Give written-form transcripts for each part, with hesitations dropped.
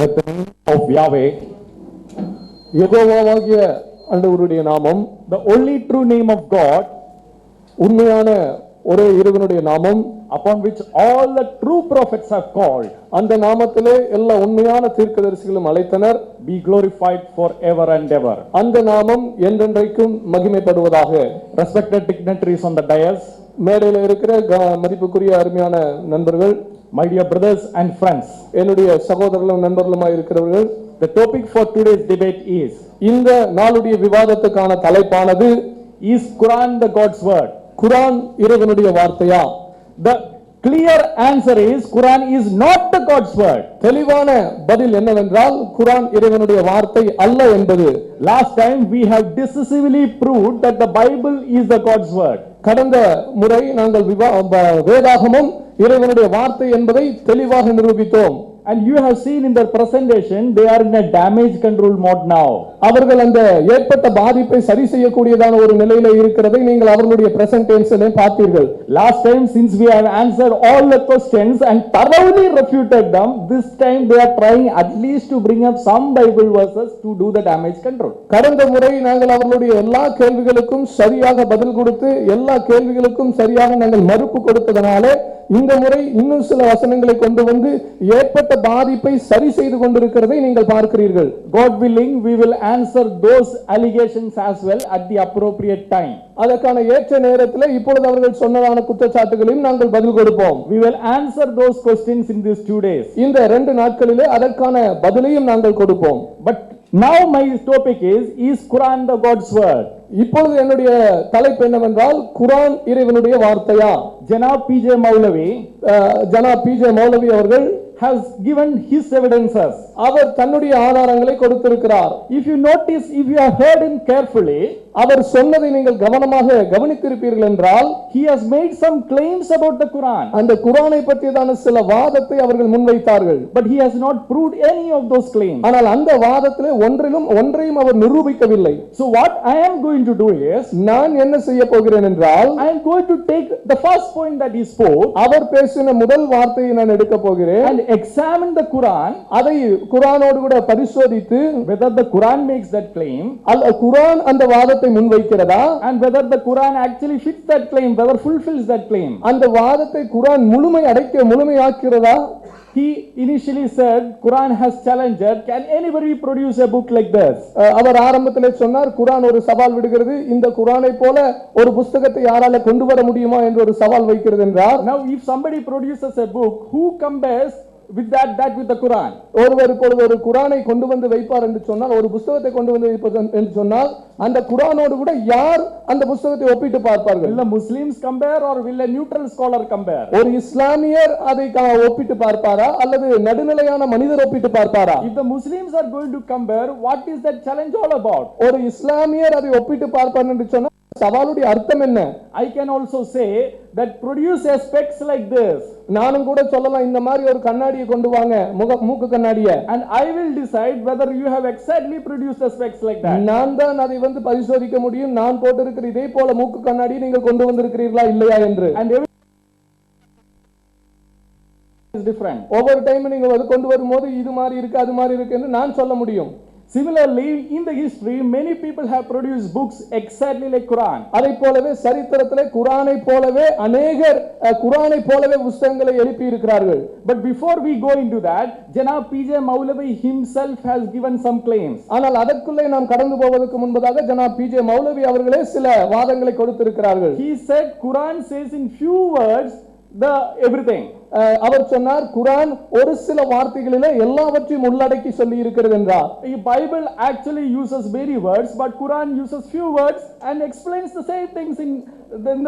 Let the name of Yahweh, யெகோவாகிய ஆண்டவருடைய நாமம், the only true name of God, உண்மையான ஒரே இறைவனுடைய நாமம், upon which all the true prophets have called, அந்த நாமத்திலே எல்லா உண்மையான தீர்க்கதரிசிகளும் அழைத்தனர். be glorified forever and ever. அந்த நாமம் என்றென்றைக்கும் மகிமைப்படுவதாக. Respected dignitaries on the dais, மேடையில் இருக்கிற மதிப்புக்குரிய அருமையான நண்பர்கள், my dear brothers and friends, என்னுடைய சகோதரர்களும் நண்பர்களுமாய் இருக்கிறவர்கள், the topic for today's debate is இந்த நாளுடைய விவாதத்துக்கான தலைப்பானது, is Quran the God's word? குரான் இறைவனுடைய வார்த்தையா? The clear answer is Quran is not the God's word. தெளிவான பதில் என்னவென்றால் குரான் இறைவனுடைய வார்த்தை அல்ல என்பது. Last time we have decisively proved that the Bible is the God's word. கடந்த முறை நாங்கள் வேதாகமும் இறைவனுடைய வார்த்தை என்பதை தெளிவாக நிரூபித்தோம். And you have seen in their presentation, they are in a damage control mode now. அவர்கள் அந்த ஏற்பட்ட பாதிப்பை சரி செய்யக்கூடியதான ஒரு நிலையில இருக்கிறதை நீங்கள் அவர்களுடைய பிரசன்டேஷனை பார்த்தீர்கள். Last time, since we have answered all the questions and thoroughly refuted them, this time they are trying at least to bring up some Bible verses to do the damage control. கடந்த முறை நாங்கள் அவர்களுடைய எல்லா கேள்விகளுக்கும் சரியாக பதில் கொடுத்து எல்லா கேள்விகளுக்கும் சரியாக நாங்கள் மறுப்பு கொடுத்ததனாலே இந்த முறை இன்னும் சில வசனங்களை கொண்டு வந்து ஏற்பட்ட பாதிப்பை சரி செய்து கொண்டிருக்கிறதை நீங்கள் பார்க்கிறீர்கள். God willing, we will answer those allegations as well at the appropriate time. அதற்கான ஏற்ற நேரத்தில் இப்பொழுது அவர்கள் சொன்னதான குற்றச்சாட்டுகளையும் நாங்கள் பதில் கொடுப்போம். We will answer those questions in these 2 days. இந்த 2 நாட்களிலே அதற்கான பதிலையும் நாங்கள் கொடுப்போம். But now my topic is Quran the God's word? இப்பொழுது என்னுடைய தலைப்பு என்னவென்றால் குரான் இறைவனுடைய வார்த்தையா? Janab PJ Maulavi அவர்கள் has given his evidences. அவர் தன்னுடைய ஆதாரங்களை கொடுத்திருக்கிறார். If you notice, if you have heard him carefully, அவர் சொன்னதை நீங்கள் கவனமாக கவனித்திருப்பீர்கள் என்றால், he has made some claims about the Quran. அந்த குரானை பற்றியதான சில வாதத்தை அவர்கள் முன்வைத்தார்கள். But he has not proved any of those claims. ஆனால் அந்த வாதத்திலே ஒன்றையும் அவர் நிரூபிக்கவில்லை. So what I am going to do is, நான் என்ன செய்ய போகிறேன் என்றால், I am going to take the first point that he spoke, அவர் பேசின முதல் வார்த்தையை நான் எடுக்க போகிறேன், and examine the Quran, அதை குரானோடு கூட பரிசோதித்து, whether the Quran makes that claim, குரான் அந்த வாதத்தை முன்வைக்கிறதா, and whether the Quran actually fits that claim, whether fulfills that claim. அந்த வாதத்தை குரான் முழுமையாக்கிறதா? He initially said Quran has challenged, can anybody produce a book like this? அவர் ஆரம்பத்திலே சொன்னார், குரான் ஒரு சவால் விடுகிறது, இந்த குரானை போல ஒரு புத்தகத்தை யாரால கொண்டு வர முடியுமா என்று ஒரு சவால் வைக்கிறது என்றார். Now if somebody produces a book, who compares with that with the Quran? ஒருவர் இப்பொழுது ஒரு குரானை கொண்டு வந்து வைப்பார் என்று சொன்னால், ஒரு புத்தகத்தை கொண்டு வந்து வைப்பார் என்று சொன்னால், அந்த குரானோடு கூட யார் அந்த புத்தகத்தை ஒப்பிட்டு பார்ப்பார்கள்? Will the Muslims compare or will a neutral scholar compare? ஒரு இஸ்லாமியர் அதை ஒப்பிட்டு பார்ப்பாரா அல்லது நடுநிலையான மனிதர் ஒப்பிட்டு பார்ப்பாரா? If the Muslims are going to compare, what is that challenge all about? ஒரு இஸ்லாமியர் அதை ஒப்பிட்டு பார்ப்பார் என்று சொன்னால் சவாலுடைய அர்த்தம் என்ன? I can also say that produce a specs like this. நானும் கூட சொல்லலாம், இந்த மாதிரி ஒரு கண்ணாடியை கொண்டு வாங்க, மூக்கு கண்ணாடியை, and I will decide whether you have exactly produced a specs like that. நான் தான் அதை வந்து பரிசோதிக்க முடியும், நான் போட்டிருக்கிற இதே போல மூக்கு கண்ணாடியை நீங்கள் கொண்டு வந்திருக்கிறீர்களா இல்லையா என்று. And every is different. ஒவ்வொரு டைம் நீங்க அதை கொண்டு வரும்போது இது மாதிரி இருக்கு அது மாதிரி இருக்கு என்று நான் சொல்ல முடியும். Similarly, in the history, many people have produced books exactly like Quran. அதை போலவே சரித்திரத்திலே குரானை போலவே அநேகர் குரானை போலவே புத்தகங்களை எழுப்பி இருக்கிறார்கள். But before we go into that, Janab PJ Maulavi himself has given some claims. ஆனால் அதற்குள்ளே நாம் கடந்து போவதற்கு முன்பதாக ஜனாப் PJ மௌலவி அவர்களே சில வாதங்களை கொடுத்திருக்கிறார்கள். He said Quran says in few words the everything. அவர் சொன்னார், குரான் ஒரு சில வார்த்தைகளிலே எல்லாவற்றையும் உள்ளடக்கி சொல்லி இருக்கிறது என்றார். The Bible actually uses many words, but Quran uses few words and explains the same things in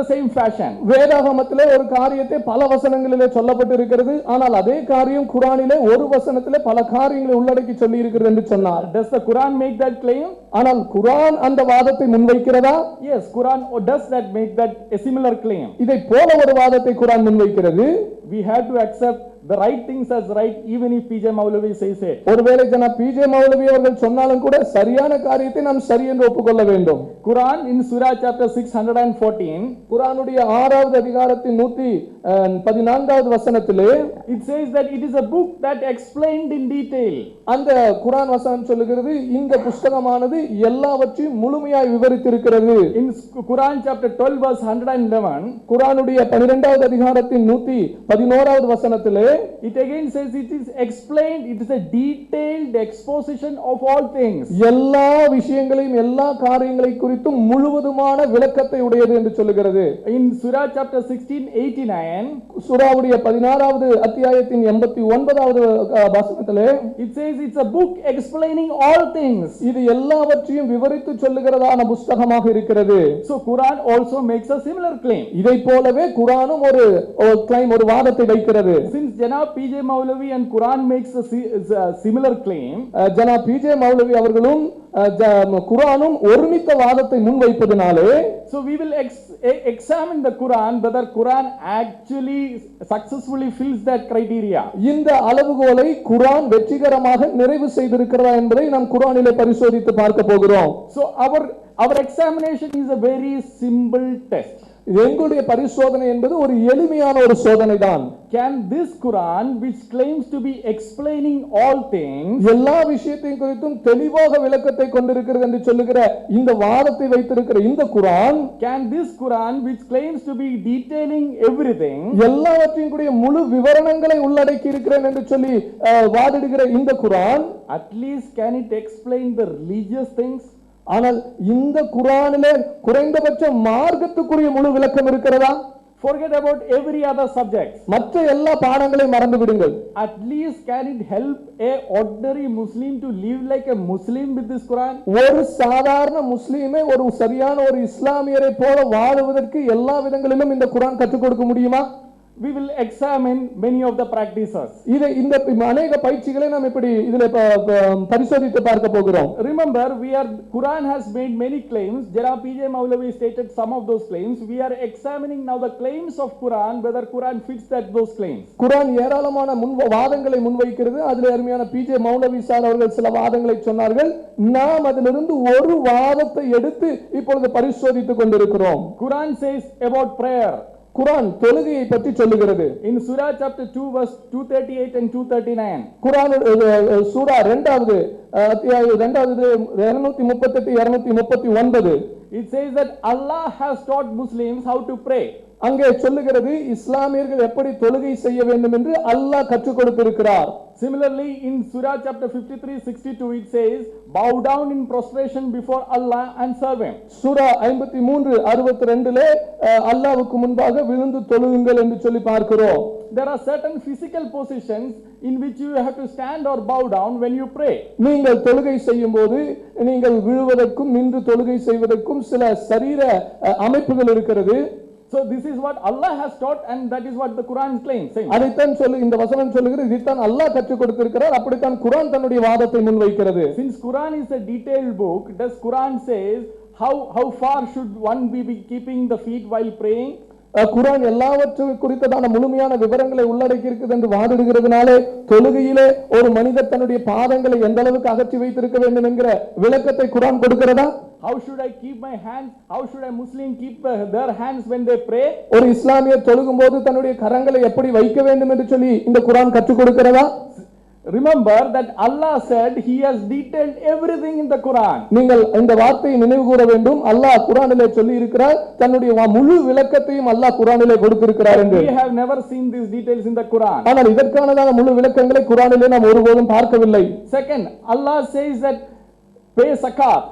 the same fashion. வேதாகமத்திலே ஒரு காரியத்தை பல வசனங்களிலே சொல்லப்பட்டு இருக்கிறது, ஆனால் அதே காரியம் குரானிலே ஒரு வசனத்திலே பல காரியங்களை உள்ளடக்கி சொல்லி இருக்கிறது என்று சொன்னார். Does the Quran make that claim? ஆனால் குரான் அந்த வாதத்தை முன்வைக்கிறதா? Yes, Quran does that make that a similar claim. இதை போல ஒரு வாதத்தை குரான் முன்வைக்கிறது. We have to accept the right things as right, even if PJ Maulavi says it. ஒருவேளை ஜனா பிஜே மௌலவி அவர்கள் சொன்னாலும் கூட சரியான காரியத்தை நாம் சரி என்று ஒப்புக்கொள்ள வேண்டும். Quran in Surah chapter 614, குர்ஆனுடைய 6வது அதிகாரத்தின் 114வது வசனத்திலே it says that it is a book that explained in detail. அந்த குர்ஆன் வசனம் சொல்லுகிறது இந்த புத்தகமானது எல்லாவற்றையும் முழுமையாய் விவரித்திருக்கிறது. In Quran chapter 12 verse 111, குர்ஆனுடைய 12வது அதிகாரத்தின் 111வது வசனத்திலே it again says it is explained, it is a detailed exposition of all things. எல்லா விஷயங்களையும் எல்லா காரியங்களை குறித்தும் முழுவதுமான விளக்கத்தை உடையது என்று சொல்லுகிறது. In Surah chapter 16:89, சூராவுடைய 16வது அத்தியாயத்தின் 89வது வசனத்திலே it says it's a book explaining all things. இது எல்லாவற்றையும் விவரித்து சொல்லுகிறதான புத்தகமாக இருக்கிறது. So Quran also makes a similar claim. இதை போலவே குர்ஆனும் ஒரு கிளைம், ஒரு வாதத்தை வைக்கிறது. Since Janab PJ Maulavi and Quran makes a similar claim, ஜனா பிஜே மௌலவி அவர்களும் குர்ஆனும் ஒருமித்த வாதத்தை முன்வைப்பதனாலே, so we will examine the Quran whether Quran actually successfully fills that criteria. இந்த அளவுகோலை குர்ஆன் வெற்றிகரமாக நிறைவு செய்திருக்கிறதா என்பதை நாம் குர்ஆனிலே பரிசோதித்து பார்க்க போகிறோம். So our examination is a very simple test. எங்களுடைய பரிசோதனை என்பது ஒரு எளிமையான ஒரு சோதனை தான். Can this Quran, which claims to be explaining all things, எல்லா விஷயத்தையும் குறித்தும் தெளிவாக விளக்கத்தை கொண்டிருக்கிறது என்று சொல்லுகிற இந்த வாதத்தை வைத்திருக்கிற இந்த குர்ஆன், can this Quran, which claims to be detailing everything, எல்லாவற்றையும் கூடிய முழு விவரணங்களை உள்ளடக்கி இருக்கிறேன் என்று சொல்லி வாதிடுகிற இந்த குர்ஆன், at least can it explain the religious things? ஆனால் இந்த குர்ஆனிலே குறைந்தபட்ச மார்க்கத்துக்குரிய முழு விளக்கம் இருக்கிறதா? Forget about every other subject. மற்ற எல்லா பாடங்களையும் மறந்து விடுங்கள். At least can it help a ordinary Muslim to live like a Muslim with this Quran? ஒரு சாதாரண முஸ்லிமே ஒரு சரியான ஒரு இஸ்லாமியரை போல வாழுவதற்கு எல்லா விதங்களிலும் இந்த குர்ஆன் கற்றுக் கொடுக்க முடியுமா? We will examine many of the practices. இதை இந்த அநேக பயிற்சிகளை நாம் இப்படி இதிலே பரிசோதித்து பார்க்க போகிறோம். Remember, Quran has made many claims. Janab PJ Maulavi stated some of those claims. We are examining now the claims of Quran, whether Quran fits those claims. குர்ஆன் ஏராளமான வாதங்களை முன்வைக்கிறது. அதிலே அருமையான பிஜே மௌலவி சார் அவர்கள் சில வாதங்களை சொன்னார்கள். நாம் அதிலிருந்து ஒரு வாதத்தை எடுத்து இப்பொழுது பரிசோதித்துக் கொண்டிருக்கிறோம். Quran says about prayer. குர்ஆன் தொழுகையை பற்றி சொல்லுகிறது. In Surah chapter 2 verse 238 and 239. குர்ஆன் சூரா 2வது அத்தியாயம் 2வது 238 239. It says that Allah has taught Muslims how to pray. அங்கே சொல்லுகிறது இஸ்லாமியர்கள் எப்படி தொழுகை செய்ய வேண்டும் என்று அல்லாஹ் கற்றுக் கொடுத்திருக்கிறார். Similarly, in Surah chapter 53:62 it says, bow down in prostration before Allah and serve him. சூரா 53:62லே அல்லாஹ்வுக்கு முன்பாக விழுந்து தொழுகுங்கள் என்று சொல்லி பார்க்கிறோம். There are certain physical positions in which you have to stand or bow down when you pray. நீங்கள் தொழுகை செய்யும்போது நீங்கள் விழுவதற்கும் நின்று தொழுகை செய்வதற்கும் சில சரீர அமைப்புகள் இருக்கிறது. So this is what Allah has taught and that is what the Quran claims. அதைத்தான் இந்த வசனம் சொல்லுகிறது, இதைத்தான் அல்லாஹ் கற்றுக் கொடுத்திருக்கிறார், அப்படித்தான் குர்ஆன் தன்னுடைய வாதத்தை முன்வைக்கிறது. Since Quran is a detailed book, does Quran says how far should one be keeping the feet while praying? குர்ஆன் எல்லாவற்றையும் குறித்ததான முழுமையான விவரங்களை உள்ளடக்கி இருக்குது என்று வாதிடுகிறதுனாலே தொழுகையிலே ஒரு மனிதர் தன்னுடைய பாதங்களை எந்த அளவுக்கு அகற்றி வைத்திருக்க வேண்டும் என்கிற விளக்கத்தை குர்ஆன் கொடுக்கிறதா? How should I keep my hands? How should a Muslim keep their hands when they pray? ஒரு இஸ்லாமியர் தொழுகும்போது தன்னுடைய கரங்களை எப்படி வைக்க வேண்டும் என்று சொல்லி இந்த குர்ஆன் கற்றுக் கொடுக்கிறதா? Remember that Allah said he has detailed everything in the Quran. நீங்கள் இந்த வார்த்தையை நினைவு கூற வேண்டும். அல்லாஹ் குர்ஆனிலே சொல்லி இருக்கிறார், தன்னுடைய முழு விளக்கத்தையும் அல்லாஹ் குர்ஆனிலே கொடுத்திருக்கிறார் என்று. We have never seen these details in the Quran. ஆனால் இதற்கானதான முழு விளக்கங்களை குர்ஆனிலே நாம் ஒருபோதும் பார்க்கவில்லை. Second, Allah says that pay zakat.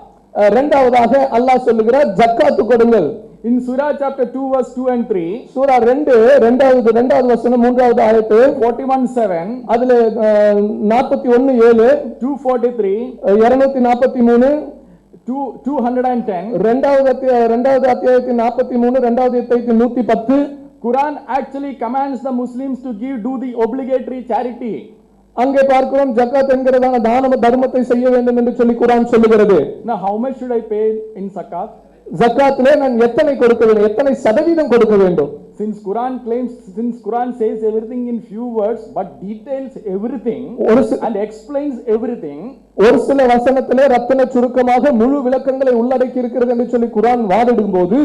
இரண்டாவதாக அல்லாஹ் சொல்லுகிறார் ஜக்காத் கொடுங்கள். In Surah chapter 2 verse 2 and 3, சூரா 2 இரண்டாவது வசனம் 3வது ஆயத்து 41:7, அதுல 41:7, 243, 243, 210, இரண்டாவது அத்தியாயத்தின் 43, இரண்டாவது அத்தியாயத்தின் 110. Quran actually commands the Muslims to do the obligatory charity. அங்கே பார்க்கிறோம் ஜக்காத் என்கிறதான தான தர்மத்தை செய்ய வேண்டும் என்று சொல்லி குர்ஆன் சொல்லுகிறது. Now how much should I pay in zakat? ஜக்காத்திலே நான் எத்தனை கொடுக்க வேண்டும், எத்தனை சதவீதம் கொடுக்க வேண்டும்? since Quran says everything in few words but details everything and explains everything, ஒரு சில வசனத்திலே ரத்தின சுருக்கமாக முழு விளக்கங்களை உள்ளடக்கி இருக்கிறது என்று சொல்லி குர்ஆன் வாதிடும்போது,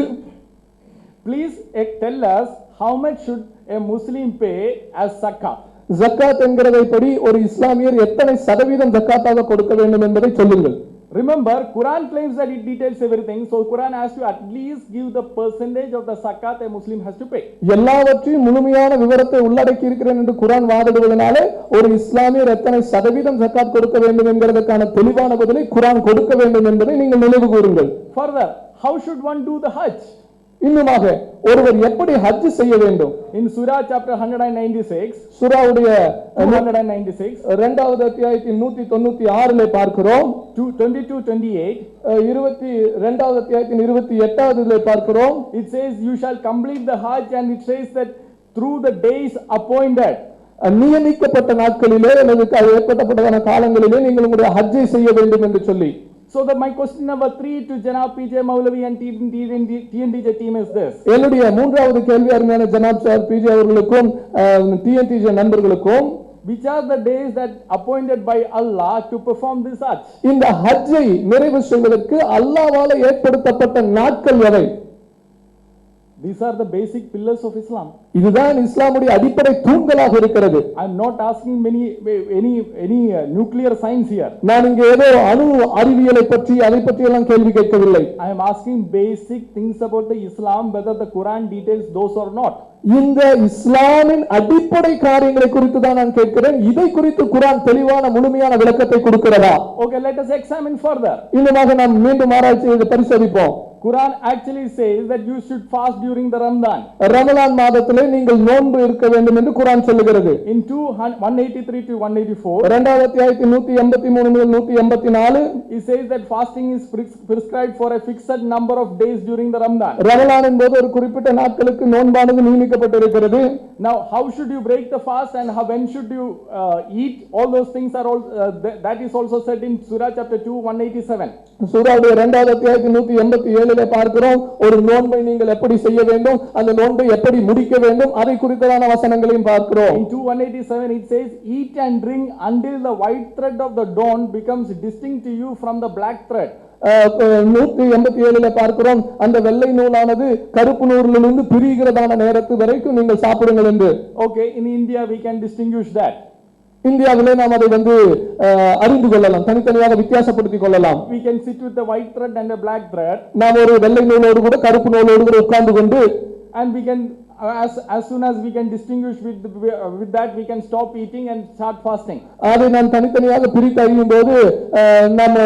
please tell us how much should a Muslim pay as zakat? ஜக்காத் என்கிறதைப்படி ஒரு இஸ்லாமியர் எத்தனை சதவீதம் ஜக்காத்தாக கொடுக்க வேண்டும் என்பதை சொல்லுங்கள். Remember, Quran claims that it details everything, so Quran has to at least give the percentage of the zakat a Muslim has to pay. எல்லாவற்றையும் முழுமையான விவரத்தை உள்ளடக்கி இருக்கிறேன் என்று குர்ஆன் வாதிடுவதனாலே ஒரு இஸ்லாமியர் எத்தனை சதவீதம் ஜக்காத் கொடுக்க வேண்டும் என்கிறதுக்கான தெளிவான பதிலை குர்ஆன் கொடுக்க வேண்டும் என்பதை நீங்கள் நினைவு கூறுங்கள். Further, how should one do the Hajj? இன்னுமாக ஒருவர் எப்படி ஹஜ் செய்ய வேண்டும்? In Surah chapter 196, சூராவுடைய 196, இரண்டாவது அத்தியாயத்தின் 196லே பார்க்கிறோம். 22-28, 22வது அத்தியாயத்தின் 28வதிலே பார்க்கிறோம். it says you shall complete the Hajj, and it says that through the days appointed, நியமிக்கப்பட்ட நாட்களிலே அல்லது ஏற்பட்டப்பட்டதான காலங்களிலே நீங்கள் உங்களுடைய ஹஜ்ஜை செய்ய வேண்டும் என்று சொல்லி. So my question number 3 to Janab PJ Maulavi and TNTJ team is this. என்னுடைய மூன்றாவது கேள்வி அருமையான ஜனாப் சார் பிஜே அவர்களுக்கும் டிஎன்டிஜே நண்பர்களுக்கும், which are the days that appointed by Allah to perform this Hajj? இந்த ஹஜ்ஜை நிறைவு செய்வதற்கு அல்லாஹ்வால் ஏற்படுத்தப்பட்ட நாட்கள் எவை? These are the basic pillars of Islam. இதுதான் இஸ்லாமுடைய அடிப்படை தூண்களாக இருக்கிறது. I am not asking any nuclear science here. நான் இங்கே ஏதோ அணு அறிவியலை பற்றி அதை பற்றி எல்லாம் கேள்வி கேட்கவில்லை. I am asking basic things about the Islam, whether the Quran details those or not. இந்த இஸ்லாமின் அடிப்படை காரியங்களை குறித்து தான் நான் கேட்கிறேன். இதை குறித்து குர்ஆன் தெளிவான முழுமையான விளக்கத்தை கொடுக்கிறதா? Okay, let us examine further. இன்னுமாக நாம் மீண்டும் ஆராய்ச்சி செய்து பரிசோதிப்போம். Quran actually says that you should fast during the Ramadan. Ramadan மாதத்திலே நீங்கள் நோன்பு இருக்க வேண்டும் என்று குர்ஆன் சொல்லுகிறது. In 183 to 184, இரண்டாவது அத்தியாயத்தின் 183 முதல் 184, it says that fasting is prescribed for a fixed number of days during the Ramadan. Ramadan என்பது ஒரு குறிப்பிட்ட நாட்களுக்கு நோன்பானது நியமிக்கப்பட்டிருக்கிறது. Now how should you break the fast and when should you eat? All those things are all that is also said in Surah chapter 2 187. சூராவுடைய இரண்டாவது அத்தியாயத்தின் 187 பார்க்கிறோம். ஒரு நோன்பை நீங்கள் எப்படி செய்ய வேண்டும், அந்த நோன்பை எப்படி முடிக்க வேண்டும், அதை குறித்ததான வசனங்களையும் பார்க்கிறோம். In 2:187 it says, eat and drink until the white thread of the dawn becomes distinct to you from the black thread. 187 பார்க்கிறோம், அந்த வெள்ளை நூலானது கருப்பு நூலிலிருந்து பிரிகிறதான நேரத்து வரைக்கும் நீங்கள் சாப்பிடுங்கள் என்று. Okay, in India we can distinguish that. இந்தியாவிலே நாம் அதை அறிந்து கொள்ளலாம், தனித்தனியாக வித்தியாசப்படுத்திக் கொள்ளலாம். We can sit with the white thread and a black thread. நாம் ஒரு வெள்ளை நூலோடு கூட கருப்பு நூலோடு கூட உட்கார்ந்து கொண்டு, and we can as soon as we can distinguish with that we can stop eating and start fasting. அதை நாம் தனித்தனியாக பிரித்து அறியும் போது நாம்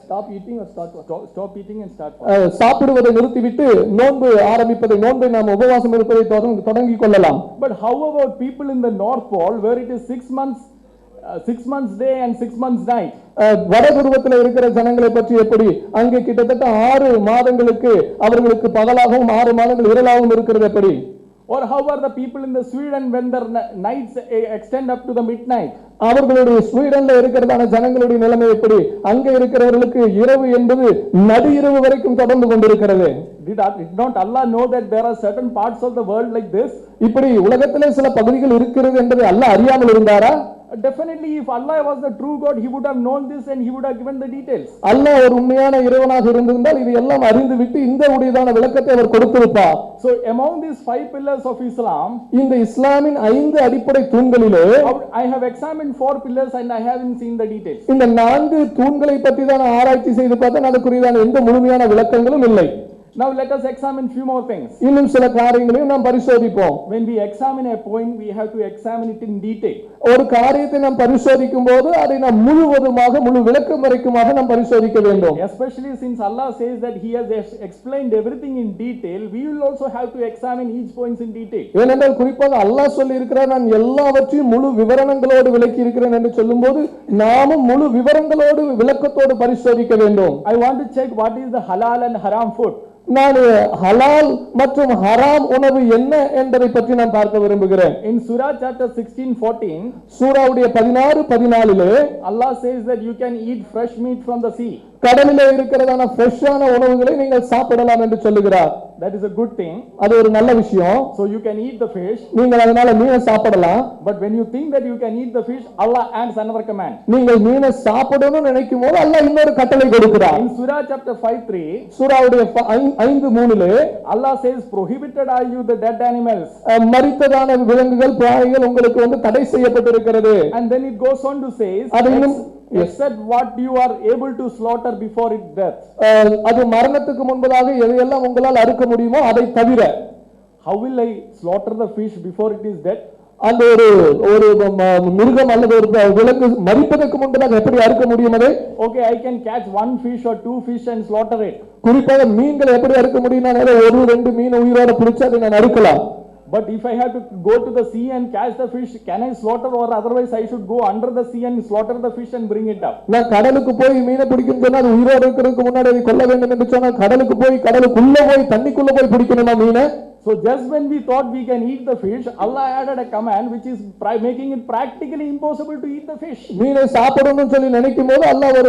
stop eating and start fasting. சாப்பிடுவதை நிறுத்திவிட்டு நோன்பு ஆரம்பிப்பதை, நோன்பை நாம் உபவாசம் இருப்பதை தொடங்கிக் கொள்ளலாம். But how about people in the North Pole where it is 6 months day and 6 months night? வடதுருவத்தில் இருக்கிற ஜனங்களை பற்றி எப்படி? அங்கே கிட்டத்தட்ட 6 மாதங்களுக்கு அவர்களுக்கு பகலாகவும் 6 மாதங்கள் இரலாகவும் இருக்கிறது எப்படி? Or how are the people in the Sweden when their nights extend up to the midnight? அவர்களுடைய ஸ்வீடன்ல இருக்கிறதான ஜனங்களுடைய நிலைமை எப்படி? அங்கே இருக்கிறவர்களுக்கு இரவு என்பது நடு இரவு வரைக்கும் தொடர்ந்து கொண்டிருக்கிறது. Did not Allah know that there are certain parts of the world like this? இப்படி உலகத்திலே சில பகுதிகள் இருக்கிறது என்பதை அல்லாஹ் அறியாமல் இருந்தாரா? Definitely, if Allah was the true God, he would have known this and he would have given the details. அல்லாஹ் ஒரு உண்மையான இறைவனாக இருந்திருந்தால் இது எல்லாம் அறிந்து விட்டு இந்த உடையதான விளக்கத்தை அவர் கொடுத்திருப்பார். So among these 5 pillars of Islam, இந்த இஸ்லாமின் 5 அடிப்படை தூண்களிலே I have examined 4 pillars and I haven't seen the details. இந்த 4 தூண்களை பற்றி தான் ஆராய்ச்சி செய்து பார்த்தா அதுக்குரியதான எந்த முழுமையான விளக்கங்களும் இல்லை. Now let us examine few more things. இன்னும் சில காரியங்களையும் நாம் பரிசோதிப்போம். When we examine a point, we have to examine it in detail. ஒரு காரியத்தை நாம் பரிசோதிக்கும் போது அதை நாம் முழுவதுமாக முழு விளக்கம் வரைக்குமாக நாம் பரிசோதிக்க வேண்டும். Especially since Allah says that he has explained everything in detail, we will also have to examine each points in detail. ஏனென்றால் குறிப்பாக அல்லாஹ் சொல்லி இருக்கிறார், நான் எல்லாவற்றையும் முழு விவரணங்களோடு விளக்கி இருக்கிறேன் என்று சொல்லும்போது நாமும் முழு விவரங்களோடு விளக்கத்தோடு பரிசோதிக்க வேண்டும். I want to check what is the halal and haram food. நான் ஹலால் மற்றும் ஹராம் உணவு என்ன என்பதை பற்றி நான் பார்க்க விரும்புகிறேன். In Surah chapter 16:14, சூராவுடைய 16:14 Allah says that you can eat fresh meat from the sea. கடலிலே இருக்கிறதான ஃப்ரெஷ்ஷான உணவுகளை நீங்கள் சாப்பிடலாம் என்று சொல்லுகிறார். That is a good thing. அது ஒரு நல்ல விஷயம். So you can eat the fish. நீங்கள் அதனால மீனை சாப்பிடலாம். But when you think that you can eat the fish, Allah adds another command. நீங்கள் மீனை சாப்பிடணும்னு நினைக்கும் போது அல்லாஹ் இன்னொரு கட்டளை கொடுக்கிறார். In Surah chapter 5:3, சூராவுடைய 5:3 Allah says, prohibited are you the dead animals. மரித்ததான விலங்குகள் பிராணிகள் உங்களுக்கு தடை செய்யப்பட்டிருக்கிறது. And then it goes on to say, except what you are able to slaughter before its death. அது மரணத்துக்கு முன்பதாக எதையெல்லாம் உங்களால் அறுக்க முடியுமோ அதை தவிர. How will I slaughter the fish before it is dead? அந்த ஒரு மிருகம் அல்லது ஒரு விலங்கு மரிப்பதற்கு முன்பதாக எப்படி அறுக்க முடியும் அதை? Okay, I can catch one fish or two fish and slaughter it. குறிப்பாக மீன்களை எப்படி அறுக்க முடியும்? நான் ஒரு ரெண்டு மீன் உயிரோட பிடிச்சு அதை நான் அறுக்கலாம். But if I have to go to the sea and catch the fish, can I slaughter, or otherwise I should go under the sea and slaughter the fish and bring it up? நான் கடலுக்கு போய் மீனை பிடிக்கணும் சொன்னா அது உயிரோட இருக்கிறதுக்கு முன்னாடி அதை கொல்ல வேண்டும் என்று சொன்னா கடலுக்கு போய் கடலுக்குள்ள போய் தண்ணிக்குள்ள போய் பிடிக்கணுமா மீனை? So just when we thought we can eat the fish, Allah added a command which is making it practically impossible to eat the fish. மீனை சாப்பிடணும்னு சொல்லி நினைக்கும் போது அல்லாஹ்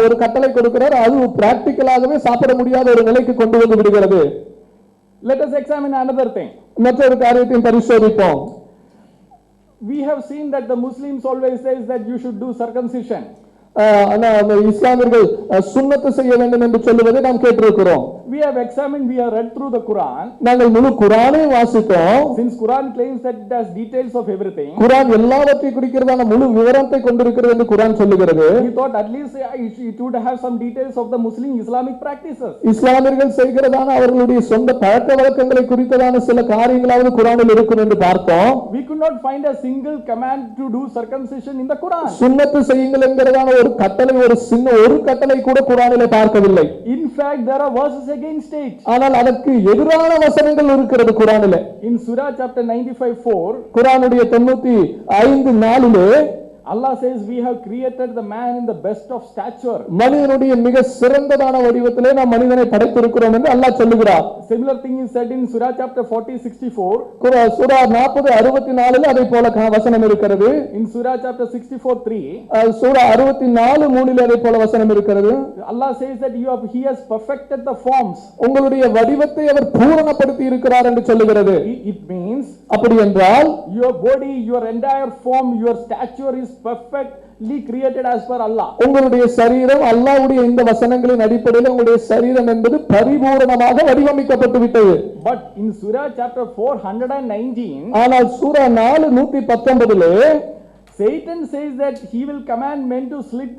ஒரு கட்டளை கொடுக்கிறார். அது பிராக்டிகலாகவே சாப்பிட முடியாத ஒரு நிலைக்கு கொண்டு வந்து விடுகிறது. Let us examine another thing. மற்றொரு காரியத்தையும் பரிசோதிப்போம். We have seen that the Muslims always says that you should do circumcision. இஸ்லாமியர்கள் சுன்னத்து செய்ய வேண்டும் என்று சொல்லுவதை நாம் கேட்டிருக்கிறோம். We have examined, we have read through the Quran. நாங்கள் முழு குர்ஆனை வாசித்தோம். Since Quran claims that it has details of everything, குர்ஆன் எல்லாவற்றையும் குறிக்கிறதான முழு விவரத்தை கொண்டிருக்கிறது என்று குர்ஆன் சொல்லுகிறது. We thought at least it would have some details of the Muslim Islamic practices. இஸ்லாமியர்கள் செய்கிறதான அவர்களுடைய சொந்த பழக்க வழக்கங்களை குறித்ததான சில காரியங்களாவது குர்ஆனில் இருக்கும் என்று பார்த்தோம். We could not find a single command to do circumcision in the Quran. சுன்னத்து செய்யுங்கள் என்கிறதான ஒரு கட்டளை ஒரு கட்டளை கூட குர்ஆனிலே பார்க்கவில்லை. In fact, there are verses against it. ஆனால் அதற்கு எதிரான வசனங்கள் இருக்கிறது குர்ஆனிலே. In Surah chapter 95:4, குர்ஆனுடைய 95:4 Allah says we have created the man in the best of stature. மனிதனுடைய மிக சிறந்ததான வடிவத்திலே நாம் மனிதனை படைத்திருக்கிறோம் என்று அல்லாஹ் சொல்லுகிறார். Similar thing is said in Surah chapter 40:64. சூரா 40:64 அதே போல வசனம் இருக்கிறது. In Surah chapter 64:3, சூரா 64:3 அதே போல வசனம் இருக்கிறது. Allah says that he has perfected the forms. உங்களுடைய வடிவத்தை அவர் பூரணப்படுத்தி இருக்கிறார் என்று சொல்லுகிறது. It means அப்படி என்றால் your body, your entire form, your stature is perfectly created as per Allah. உங்களுடைய சரீரம் அல்லாஹ்வுடைய இந்த வசனங்களின் அடிப்படையில் உங்களுடைய சரீரம் என்பது பரிபூரணமாக வடிவமைக்கப்பட்டு விட்டது. But in Surah chapter 419, ஆனால் சூரா 4:119 Satan says that he will command men to slit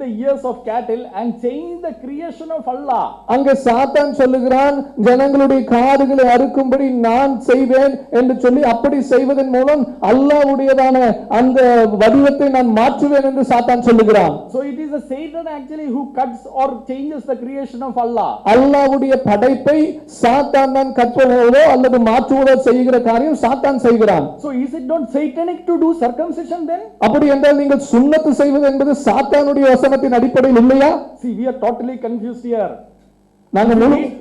the ears of cattle and change the creation of Allah. அங்கே சாத்தான் சொல்லுகிறான் ஜனங்களுடைய காதுகளை அறுக்கும்படி நான் செய்வேன் என்று சொல்லி அப்படி செய்வதன் மூலம் அல்லாஹ்வுடையதான அந்த வடிவத்தை நான் மாற்றுவேன் என்று சாத்தான் சொல்லுகிறான். So it is the Satan actually who cuts or changes the creation of Allah. அல்லாஹ்வுடைய படைப்பை சாத்தான் தான் கற்பதோ அல்லது மாற்றுவதோ செய்கிற காரியம் சாத்தான் செய்கிறான். So is it not satanic to do circumcision then? அப்படி என்றால் நீங்கள் சுன்னத்து செய்வது என்பது சாத்தானுடைய வசனத்தின் அடிப்படையில் இல்லையா? See, we are totally confused here.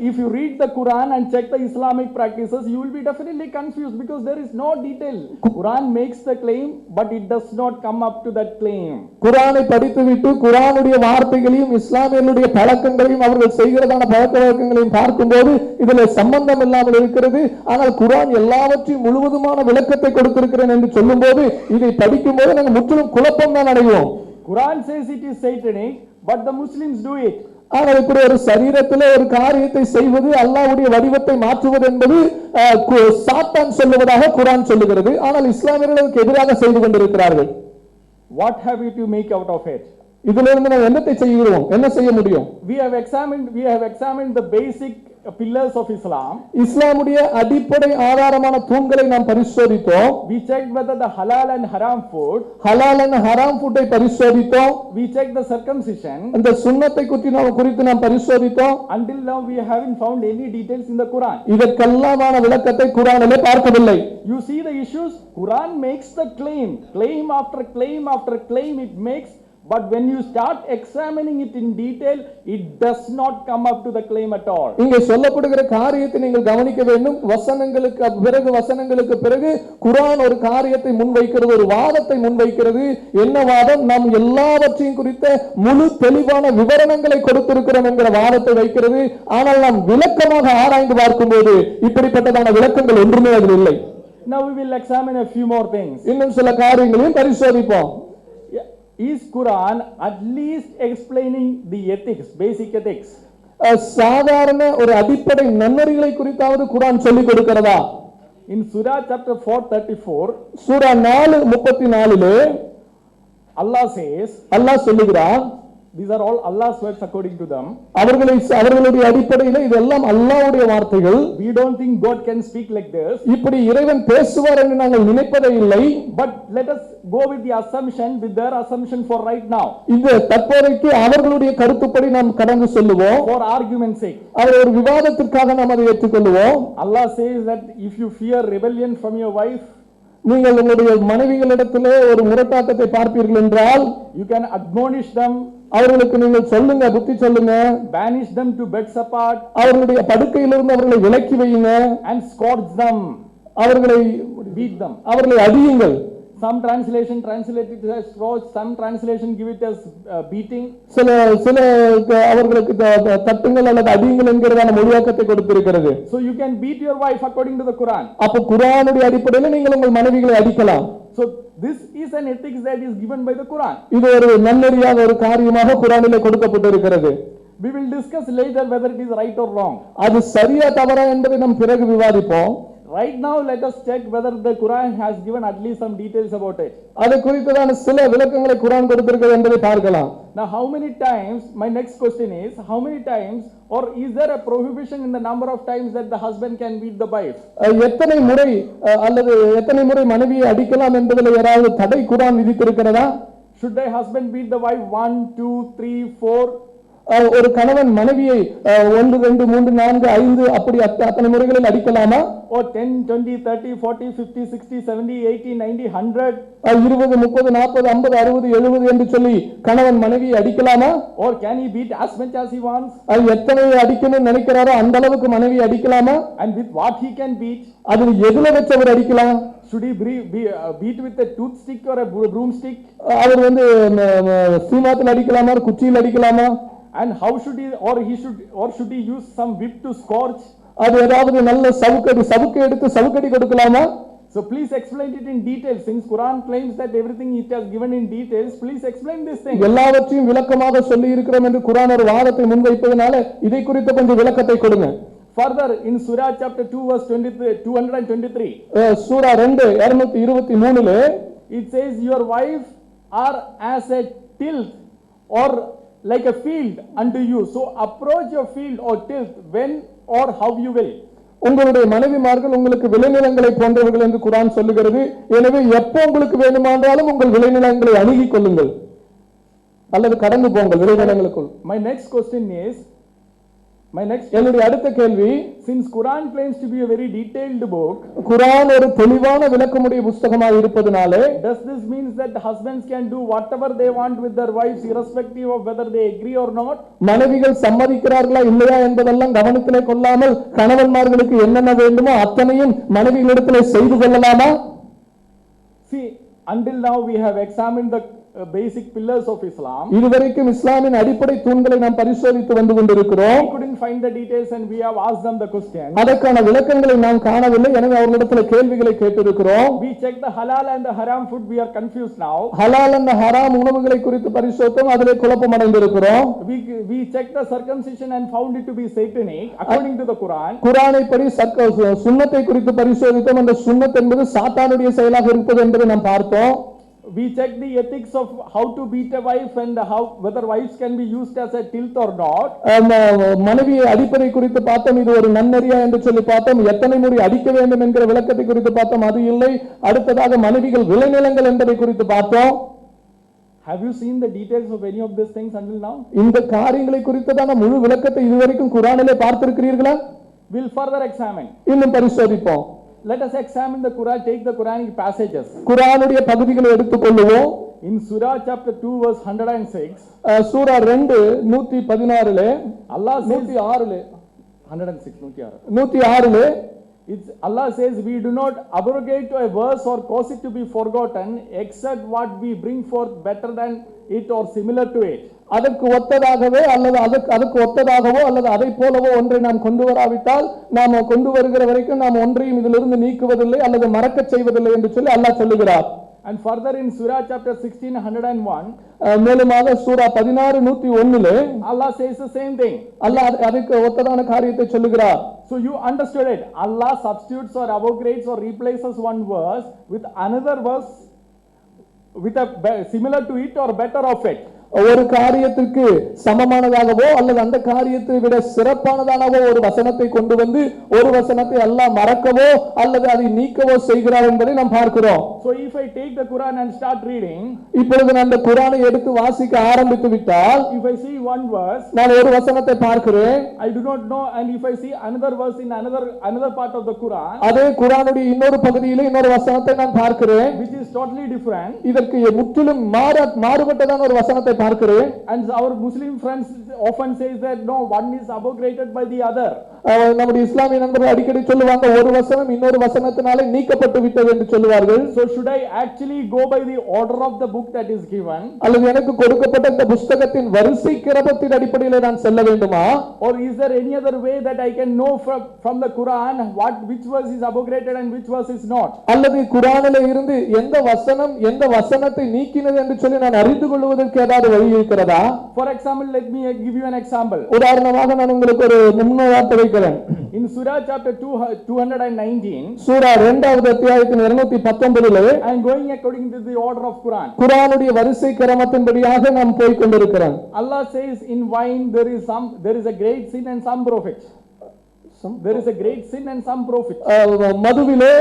If you read the Quran and check the Islamic practices, you will be definitely confused because there is no detail. Quran makes the claim, but it does not come up to that claim. குர்ஆனை படித்துவிட்டு குர்ஆனுடைய வார்த்தைகளையும் இஸ்லாமியர்களுடைய பழக்கங்களையும் அவர்கள் செய்கிறதான பழக்கவழக்கங்களையும் பார்க்கும்போது இதுல சம்பந்தம் இல்லாமல் இருக்கிறது. ஆனால் குர்ஆன் எல்லாவற்றையும் முழுவதுமான விளக்கத்தை கொடுத்திருக்கிறேன் என்று சொல்லும்போது இதை படிக்கும்போது நாங்கள் முற்றிலும் குழப்பம் தான் அடைவோம். Quran says it is satanic, but the Muslims do it. ஆனால் இப்படி ஒரு சரீரத்திலே ஒரு காரியத்தை செய்வது அல்லாஹ்வுடைய வடிவத்தை மாற்றுவது என்பது சாத்தான் சொல்லுவதாக குர்ஆன் சொல்லுகிறது. ஆனால் இஸ்லாமியர்களுக்கு எதிராக செய்து கொண்டிருக்கிறார்கள். What have we to make out of it? இதிலிருந்து நாம் என்னத்தை செய்கிறோம்? என்ன செய்ய முடியும்? We have examined the basic pillars of Islam. இஸ்லாமுடைய அடிப்படை ஆதாரமான தூண்களை நாம் பரிசோதித்தோம். We checked whether the halal and haram food, halal and haram food I பரிசோதித்தோம். We checked the circumcision. அந்த சுன்னத்தை குறித்து நாம் பரிசோதித்தோம். Until now we haven't found any details in the Quran. இதற்கெல்லாமான விளக்கத்தை குர்ஆனிலே பார்க்கவில்லை. You see the issues? Quran makes the claim after claim after claim it makes, But when you start examining it in detail, it does not come up to the claim at all. இங்கே சொல்லப்படுகிற காரியத்தை நீங்கள் கவனிக்க வேண்டும். வசனங்களுக்கு பிறகு குர்ஆன் ஒரு காரியத்தை முன்வைக்கிறது, ஒரு வாதத்தை முன்வைக்கிறது. என்ன வாதம்? நாம் எல்லாவற்றையும் குறித்த முழு தெளிவான விவரணங்களை கொடுத்திருக்கிறோம் என்கிற வாதத்தை வைக்கிறது. ஆனால் நாம் விளக்கமாக ஆராய்ந்து பார்க்கும்போது இப்படிப்பட்டதான விளக்கங்கள் ஒன்றுமே அதில் இல்லை. Now we will examine a few more things. இன்னும் சில காரியங்களையும் பரிசோதிப்போம். Is Quran at least explaining the ethics, basic ethics? சாதாரண ஒரு அடிப்படை நன்னெறிகளை குறித்தாவது குர்ஆன் சொல்லிக் கொடுக்கிறதா? In Surah chapter 4:34, Sura 4:34 Allah says, அல்லாஹ் சொல்லுகிறான், these are all Allah's words according to them. அவர்களுடைய அடிப்படையில் இதெல்லாம் அல்லாஹ்வுடைய வார்த்தைகள். We don't think God can speak like this. இப்படி இறைவன் பேசுவார் என்று நாங்கள் நினைப்பதே இல்லை. But let us go with the assumption, with their assumption for right now. இது தற்போதைக்கு அவர்களுடைய கருத்துப்படி நாம் கடந்து செல்லுவோம். For argument's sake. அவர் ஒரு விவாதத்திற்காக நாம் அதை ஏற்றுக்கொள்வோம். Allah says that if you fear rebellion from your wife, நீங்கள் உங்களுடைய மனைவிகளிடத்திலே ஒரு முரட்டாட்டத்தை பார்ப்பீர்கள் என்றால், you can admonish them, அவர்களுக்கு நீங்கள் சொல்லுங்க, புத்தி சொல்லுங்க. banish them to beds apart, அவர்களுடைய படுக்கையிலிருந்து அவர்களை விலக்கி வையுங்க. and scourge them, அவர்களை beat them. அவர்களை அடியுங்கள். Some translation translate it as scourge, some translation give it as beating. சில அவர்களுக்கு தட்டுங்கள் அல்லது அடியுங்கள் என்கிறதான மொழியாக்கத்தை கொடுத்திருக்கிறது. So you can beat your wife according to the Quran. அப்ப குர்ஆனுடைய அடிப்படையில் நீங்கள் உங்கள் மனைவிகளை அடிக்கலாம். So this is an ethics that is given by the Quran. இது ஒரு நன்னெறியாக ஒரு காரியமாக குர்ஆனிலே கொடுக்கப்பட்டிருக்கிறது. We will discuss later whether it is right or wrong. அது சரியா தவறா என்பதை நாம் பிறகு விவாதிப்போம். Right now let us check whether the Quran has given at least some details about it. அது குறித்ததான சில விளக்கங்களை குர்ஆன் கொடுத்திருக்கிறது என்பதை பார்க்கலாம். Now how many times, my next question is, how many times or is there a prohibition in the number of times that the husband can beat the wife? எத்தனை முறை அல்லது எத்தனை முறை மனைவியை அடிக்கலாம் என்பதில் ஏதாவது தடை குர்ஆன் விதித்திருக்கிறதா? Should the husband beat the wife 1 2 3 4? ஒரு கணவன் மனைவியை 1 2 3 4 5 அப்படி அத்தனை முறைகளில் அடிக்கலாமா? Or 10 20 30 40 50 60 70 80 90 100? 20 30 40 50 60 70 என்று சொல்லி கணவன் மனைவியை அடிக்கலாமா? Or can he beat as much as he wants? எத்தனை அடிக்கணும்னு நினைக்கிறாரோ அந்த அளவுக்கு மனைவியை அடிக்கலாமா? And with what he can beat? அது எதுல வச்சு அவர் அடிக்கலாம்? Should he beat with a toothstick or a broomstick? அவர் சீமாத்தில் அடிக்கலாமா, குச்சியில் அடிக்கலாமா? And how should he use some whip to scourge? அது ஏதாவது நல்ல சவுக்கை எடுத்து சவுக்கடி கொடுக்கலாமா? So please explain it in detail. Since Quran claims that everything it has given in details, please explain this thing. எல்லாவற்றையும் விளக்கமாக சொல்லி இருக்கிறோம் என்று குர்ஆன் ஒரு வாதத்தை முன்வைப்பதனால இதை குறித்த கொஞ்சம் விளக்கத்தை கொடுங்க. Further in Surah chapter 2 verse 223, Sura 2:223 it says your wife are as a tilth or like a field unto you, so approach your field or tilth when or how you will. உங்களுடைய மனைவிமார்கள் உங்களுக்கு விளைநிலங்களை போன்றவர்கள் என்று குர்ஆன் சொல்லுகிறது. எனவே எப்போ உங்களுக்கு வேண்டுமானாலும் உங்கள் விளைநிலங்களை அணுகிக் கொள்ளுங்கள் அல்லது கடந்து போங்கள் விளைநிலங்களுக்குள். My next question is, என்னுடைய அடுத்த கேள்வி, since Quran claims to be a very detailed book, குர்ஆன் ஒரு தெளிவான விளக்கமுடைய புத்தகமாக இருப்பதனாலே, does this means that the husbands can do whatever they want with their wives irrespective of whether they agree or not? மனைவிகள் சம்மதிக்கிறார்களா இல்லையா என்பதெல்லாம் கவனத்திலே கொள்ளாமல் கணவன்மார்களுக்கு என்னென்ன வேண்டுமோ அத்தனையும் மனைவிகளிடத்திலே செய்து கொள்ளலாமா? See, until now we have examined the basic pillars of Islam. இதுவரைக்கும் இஸ்லாமின் அடிப்படை தூண்களை நாம் பரிசோதித்து வந்து கொண்டிருக்கிறோம். We couldn't find the details and we have asked them the question. அதற்கான விளக்கங்களை நாம் காணவில்லை. எனவே அவர்களிடத்தில் கேள்விகளை கேட்டிருக்கிறோம். We checked the halal and the haram food. We are confused now. ஹலால் and ஹராம் உணவுகளை குறித்து பரிசோதித்தோம். அதிலே குழப்பம் அடைந்திருக்கிறோம். We checked the circumcision and found it to be satanic according to the Quran. குர்ஆனை படி சுன்னத்தை குறித்து பரிசோதித்தோம். அந்த சுன்னத் என்பது சாத்தானுடைய செயலாக இருப்பது என்பதை நாம் பார்த்தோம். We checked the ethics of how to beat a wife and whether wives can be used as a tilth or not. மனைவியை அடிப்பதை குறித்து பார்த்தோம். இது ஒரு நன்னெறியா என்று சொல்லி பார்த்தோம். எத்தனை முறை அடிக்க வேண்டும் என்கிற விளக்கத்தை குறித்து பார்த்தோம். அது இல்லை. அடுத்ததாக மனைவிகள் விளைநிலங்கள் என்பதை குறித்து பார்த்தோம். Have you seen the details of any of these things until now? இந்த காரியங்களை குறித்ததான முழு விளக்கத்தை இதுவரைக்கும் குர்ஆனிலே பார்த்திருக்கிறீர்களா? We'll further examine. இன்னும் பரிசோதிப்போம். Let us examine the Quran, take the Quranic passages. குர்ஆனுடைய பகுதிகளை எடுத்துக்கொள்வோம். In Surah chapter 2 verse 106, Sura 2 116 Allah says 106 106 106 it's Allah says we do not abrogate a verse or cause it to be forgotten except what we bring forth better than it or similar to it. அதற்கு ஒத்ததாகவே அல்லது அதற்கு ஒத்ததாகவோ அல்லது அதை போலவோ ஒன்றை நாம் கொண்டு வராவிட்டால் நாம் கொண்டு வருகிற வரைக்கும் நாம் ஒன்றையும் இதிலிருந்து நீக்குவதில்லை அல்லது மறக்கச் செய்வதில்லை என்று சொல்லி அல்லாஹ் சொல்லுகிறார். And further in Surah chapter 16 101, மேலுமாக Sura 16 101 Allah says the same thing. அல்லாஹ் அதுக்கு ஒத்ததான காரியத்தை சொல்லுகிறார். So you understood it. Allah substitutes or abrogates or replaces one verse with another verse with a similar to it or better of it. ஒரு காரியத்திற்கு சமமானதாகவோ அல்லது அந்த காரியத்தை விட சிறப்பானதாகவோ ஒரு வசனத்தை கொண்டு வந்து ஒரு வசனத்தை அல்லாஹ் மறக்கவோ அல்லது அதை நீக்கவோ செய்கிறார் என்பதை நாம் பார்க்கிறோம். So if I take the Quran and start reading, இப்பொழுது நான் அந்த குர்ஆனை எடுத்து வாசிக்க ஆரம்பித்து விட்டால், if I see one verse, நான் ஒரு வசனத்தை பார்க்கிறேன், I do not know, and if I see another verse in another part of the Quran, அதே குர்ஆனுடைய இன்னொரு பகுதியிலே இன்னொரு வசனத்தை நான் பார்க்கிறேன், which is totally different, இதற்கு முற்றிலும் மாறுபட்டதான ஒரு வசனத்தை பார்க்கிறேன். and our Muslim friends often says that no, one is abrogated by the other. நம்முடைய இஸ்லாமிய நண்பர்கள் அடிக்கடி சொல்லுவாங்க ஒரு வசனம் இன்னொரு வசனத்தினாலே நீக்கப்பட்டு விட்டது என்று சொல்லுவார்கள். So should I actually go by the order of the book that is given, அல்லது எனக்கு கொடுக்கப்பட்ட இந்த புத்தகத்தின் வரிசை கிரமத்தின் அடிப்படையில் நான் செல்ல வேண்டுமா, or is there any other way that I can know from the Quran which verse is abrogated and which verse is not? அல்லது குர்ஆனிலே இருந்து எந்த வசனம் எந்த வசனத்தை நீக்கினது என்று சொல்லி நான் அறிந்து கொள்வதற்கு ஏதாவது வழி இருக்கிறதா? For example, let me give you an example. உதாரணமாக நான் உங்களுக்கு ஒரு முன்னுதாரணத்தை வைக்கிறேன். In Surah chapter 219, சூரா 2வது அத்தியாயத்தின் 219 I am going according to the order of Quran. குர்ஆனுடைய வரிசை கிரமத்தின்படியாக நாம் போய் கொண்டிருக்கிறோம். Allah says in wine there is a great sin and some profit. There is a great sin and some profit. மதுவிலே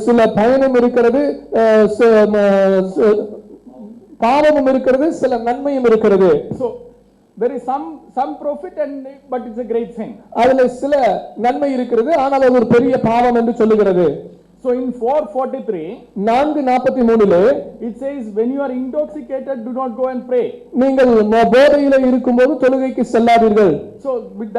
சில பயனும் இருக்கிறது, பாவமும் இருக்கிறது, சில நன்மையும் இருக்கிறது. So there is some profit but it's a great sin. அதுல சில நன்மை இருக்கிறது, ஆனால் அது ஒரு பெரிய பாவம் என்று சொல்லுகிறது. So in 4:43, 4:43 it says when you are intoxicated do not go and pray. நீங்கள் போதையிலே இருக்கும்போது தொழுகைக்கு செல்லாதீர்கள். So with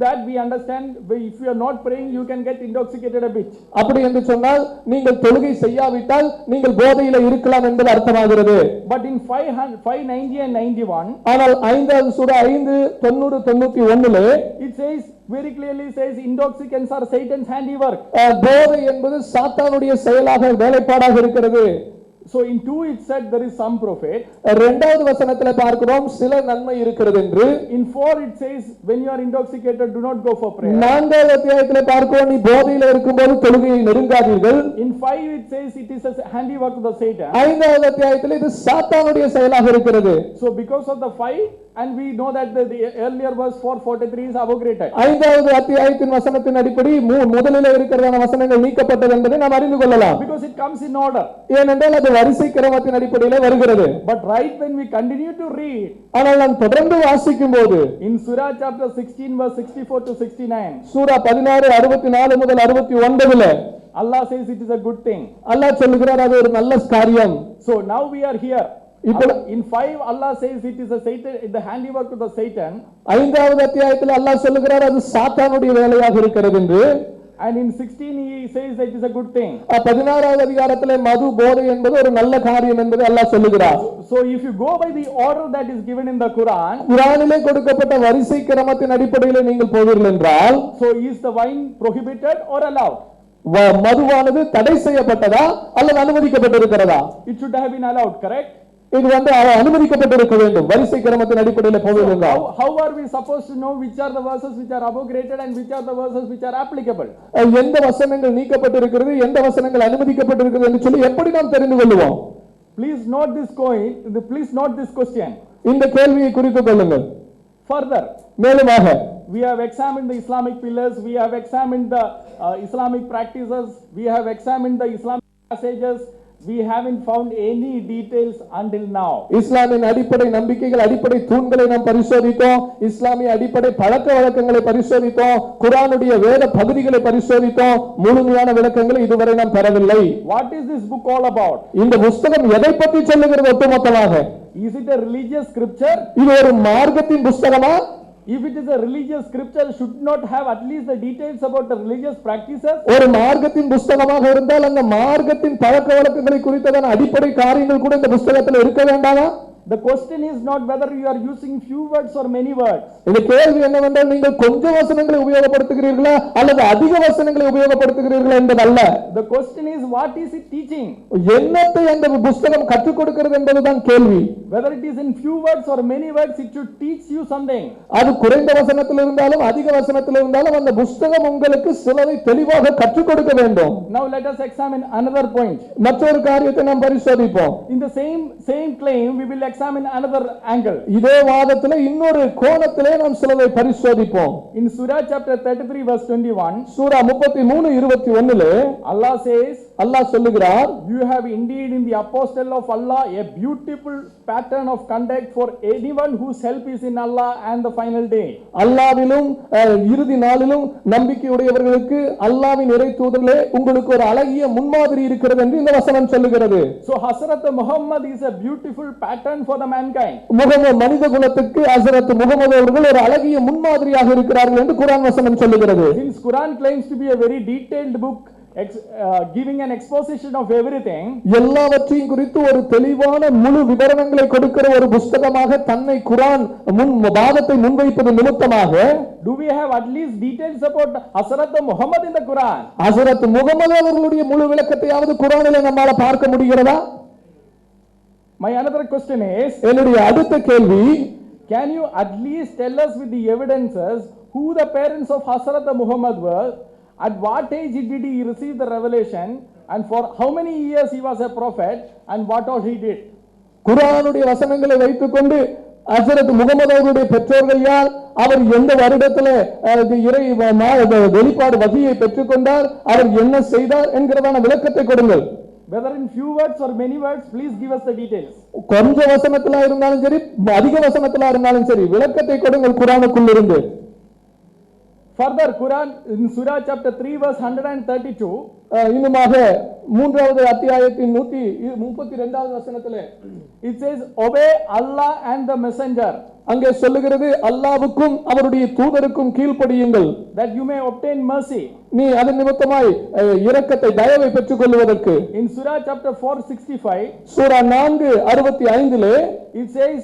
that we understand if you are not praying you can get intoxicated a bit. அப்படி என்று சொன்னால் நீங்கள் தொழுகை செய்யாவிட்டால் நீங்கள் போதையிலே இருக்கலாம் என்பது அர்த்தமாகிறது. But in 590 and 91, ஆனால் 5வது சூரா 5:90-91 it says very clearly says intoxicants are Satan's handiwork. போதை என்பது சாத்தானுடைய செயலாக வேலைப்பாடாக இருக்கிறது. So in 2 it said there is some profit. 2வது வசனத்திலே பார்க்கிறோம் சில நன்மை இருக்கிறது என்று. In 4 it says when you are intoxicated do not go for prayer. 4வது அத்தியாயத்திலே பார்க்கிறோம் நீ போதையில இருக்கும்போது தொழுகையை நெருங்காதீர்கள். In 5 it says it is a handiwork of the Satan. 5வது அத்தியாயத்திலே இது சாத்தானுடைய செயலாக இருக்கிறது. So because of the 5 and we know that the earlier verse 4:43 is abrogated. 5வது அத்தியாயத்தின் வசனத்தின் அடிப்படை முதலிலே இருக்கிறதான வசனங்கள் நீக்கப்பட்டது என்பதை நாம் அறிந்து கொள்ளலாம். Because it comes in order. ஏனென்றால் அது வரிசை கிரமத்தின் அடிப்படையிலே வருகிறது. But right when we continue to read, ஆனால் நான் தொடர்ந்து வாசிக்கும் போது in Surah chapter 16 verse 64 to 69, சூரா 16:64 முதல் 69 Allah says it is a good thing. அல்லாஹ் சொல்லுகிறார் அது ஒரு நல்ல காரியம். So now we are here. இப்போ in 5 Allah says it is a Satan, the handiwork of the Satan. 5வது அத்தியாயத்தில் அல்லாஹ் சொல்லுகிறார் அது சாத்தானுடைய வேலையாக இருக்கிறது என்று. And in 16 he says that it is a good thing. 16வது அதிகாரத்திலே மது போதை என்பது ஒரு நல்ல காரியம் என்பதை அல்லாஹ் சொல்லுகிறார். So if you go by the order that is given in the Quran, குர்ஆனிலே கொடுக்கப்பட்ட வரிசை கிரமத்தின் அடிப்படையில் நீங்கள் போவீர்கள் என்றால், so is the wine prohibited or allowed? மதுவானது தடை செய்யப்பட்டதா அல்லது அனுமதிக்கப்பட்டிருக்கிறதா? It should have been allowed, correct? இது அனுமதிக்கப்பட்டிருக்க வேண்டும் வரிசை கிரமத்தின் அடிப்படையில் போவீர்கள். How are we supposed to know which are the verses which are abrogated and which are the verses which are applicable? எந்த வசனங்கள் நீக்கப்பட்டிருக்கிறது எந்த வசனங்கள் அனுமதிக்கப்பட்டிருக்கிறது என்று சொல்லி எப்படி நாம் தெரிந்து கொள்வோம்? Please note this question. இந்த கேள்வியை குறித்துக் கொள்ளுங்கள். Further, மேலுமாக we have examined the Islamic pillars, we have examined the Islamic practices, we have examined the Islamic passages, we haven't found any details until now. இஸ்லாமின் அடிப்படை நம்பிக்கைகள், அடிப்படை தூண்களை நாம் பரிசோதித்தோம். இஸ்லாமிய அடிப்படை பழக்க வழக்கங்களை பரிசோதித்தோம். குர்ஆனுடைய வேத பகுதிகளை பரிசோதித்தோம். முழுமையான விளக்கங்களை இதுவரை நாம் பெறவில்லை. What is this book all about? இந்த புத்தகம் எதை பற்றி சொல்லுகிறது ஒட்டுமொத்தமாக? Is it a religious scripture? இது ஒரு மார்க்கத்தின் புத்தகமா? If it is a religious scripture, should not have at least the details about the religious practices? ஒரு மார்க்கத்தின் புத்தகமாக இருந்தால் அந்த மார்க்கத்தின் பழக்க வழக்கங்களை குறித்ததான அடிப்படை காரியங்கள் கூட இந்த புத்தகத்தில் இருக்க வேண்டாமா? The question is not whether you are using few words or many words. இந்த கேள்வி என்னவென்றால் நீங்கள் கொஞ்ச வசனங்களை உபயோகப்படுத்துகிறீர்களா அல்லது அதிக வசனங்களை உபயோகப்படுத்துகிறீர்களா என்பதல்ல. The question is what is it teaching? என்னத்தை அந்த புத்தகம் கற்றுக் கொடுக்கிறது என்பதுதான் கேள்வி. Whether it is in few words or many words, it should teach you something. அது குறைந்த வசனத்தில் இருந்தாலும் அதிக வசனத்தில் இருந்தாலும் அந்த புத்தகம் உங்களுக்கு சிலதை தெளிவாக கற்றுக் கொடுக்க வேண்டும். Now let us examine another point. மற்றொரு காரியத்தை நாம் பரிசோதிப்போம். In the same claim, we will examine another angle. இதே வாதத்திலே இன்னொரு கோணத்திலே நாம் சிலதை பரிசோதிப்போம். In Surah chapter 33 verse 21, Sura 33:21 Allah says, அல்லாஹ் சொல்லுகிறார், you have indeed in the apostle of Allah a beautiful pattern of conduct for anyone whose help is in Allah and the final day. அல்லாஹ்விலும் இறுதி நாளிலும் நம்பிக்கையுடையவர்களுக்கு அல்லாஹ்வின் இறை தூதர்களே உங்களுக்கு ஒரு அழகிய முன்மாதிரி இருக்கிறது என்று இந்த வசனம் சொல்லுகிறது. So Hazrat Muhammad is a beautiful pattern for the mankind. மனித குலத்துக்கு ஹஸ்ரத் முஹம்மது அவர்கள் ஒரு அழகிய முன்மாதிரியாக இருக்கிறார்கள் என்று குர்ஆன் வசனம் சொல்லுகிறது. Since Quran claims to be a very detailed book giving an exposition of everything, எல்லாவற்றையும் குறித்து ஒரு தெளிவான முழு விவரணங்களை கொடுக்கிற ஒரு புத்தகமாக தன்னை குர்ஆன் வாதத்தை முன்வைப்பது நிமித்தமாக do we have at least details about Hazrat Muhammad in the Quran? Hazrat Muhammad அவர்களுடைய முழு விளக்கத்தையாவது குர்ஆனிலே நம்மால பார்க்க முடிகிறதா? My another question is, என்னுடைய அடுத்த கேள்வி, can you at least tell us with the evidences who the parents of Hazrat Muhammad were, at what age did he receive the revelation, and for how many years he was a prophet, and what all he did? குர்ஆனுடைய வசனங்களை வைத்துக்கொண்டு ஹஸ்ரத் முஹம்மது அவர்களுடைய பெற்றோர்கள் யார், அவர் எந்த வருடத்திலே இறை வெளிப்பாடு வகையை பெற்றுக்கொண்டார், அவர் என்ன செய்தார் என்கிறதான விளக்கத்தை கொடுங்கள். Whether in few words or many words, please give us the details. கொஞ்ச வசனத்திலா இருந்தாலும் சரி, அதிக வசனத்திலா இருந்தாலும் சரி, விளக்கத்தை கொடுங்கள் குர்ஆனுக்குள் இருந்து. Further, Quran in Surah chapter 3 verse 132, இன்னுமாக 3வது அத்தியாயத்தின் 132வது வசனத்திலே it says, obey Allah and the messenger, அங்கே சொல்லுகிறது, அல்லாஹ்வுக்கும் அவருடைய தூதருக்கும் கீழ்ப்படியுங்கள், that you may obtain mercy. நீ அதன் நிமித்தமாய் இரக்கத்தை தயவை பெற்றுக் கொள்வதற்கு. In Surah chapter 4:65, Sura 4:65 it says,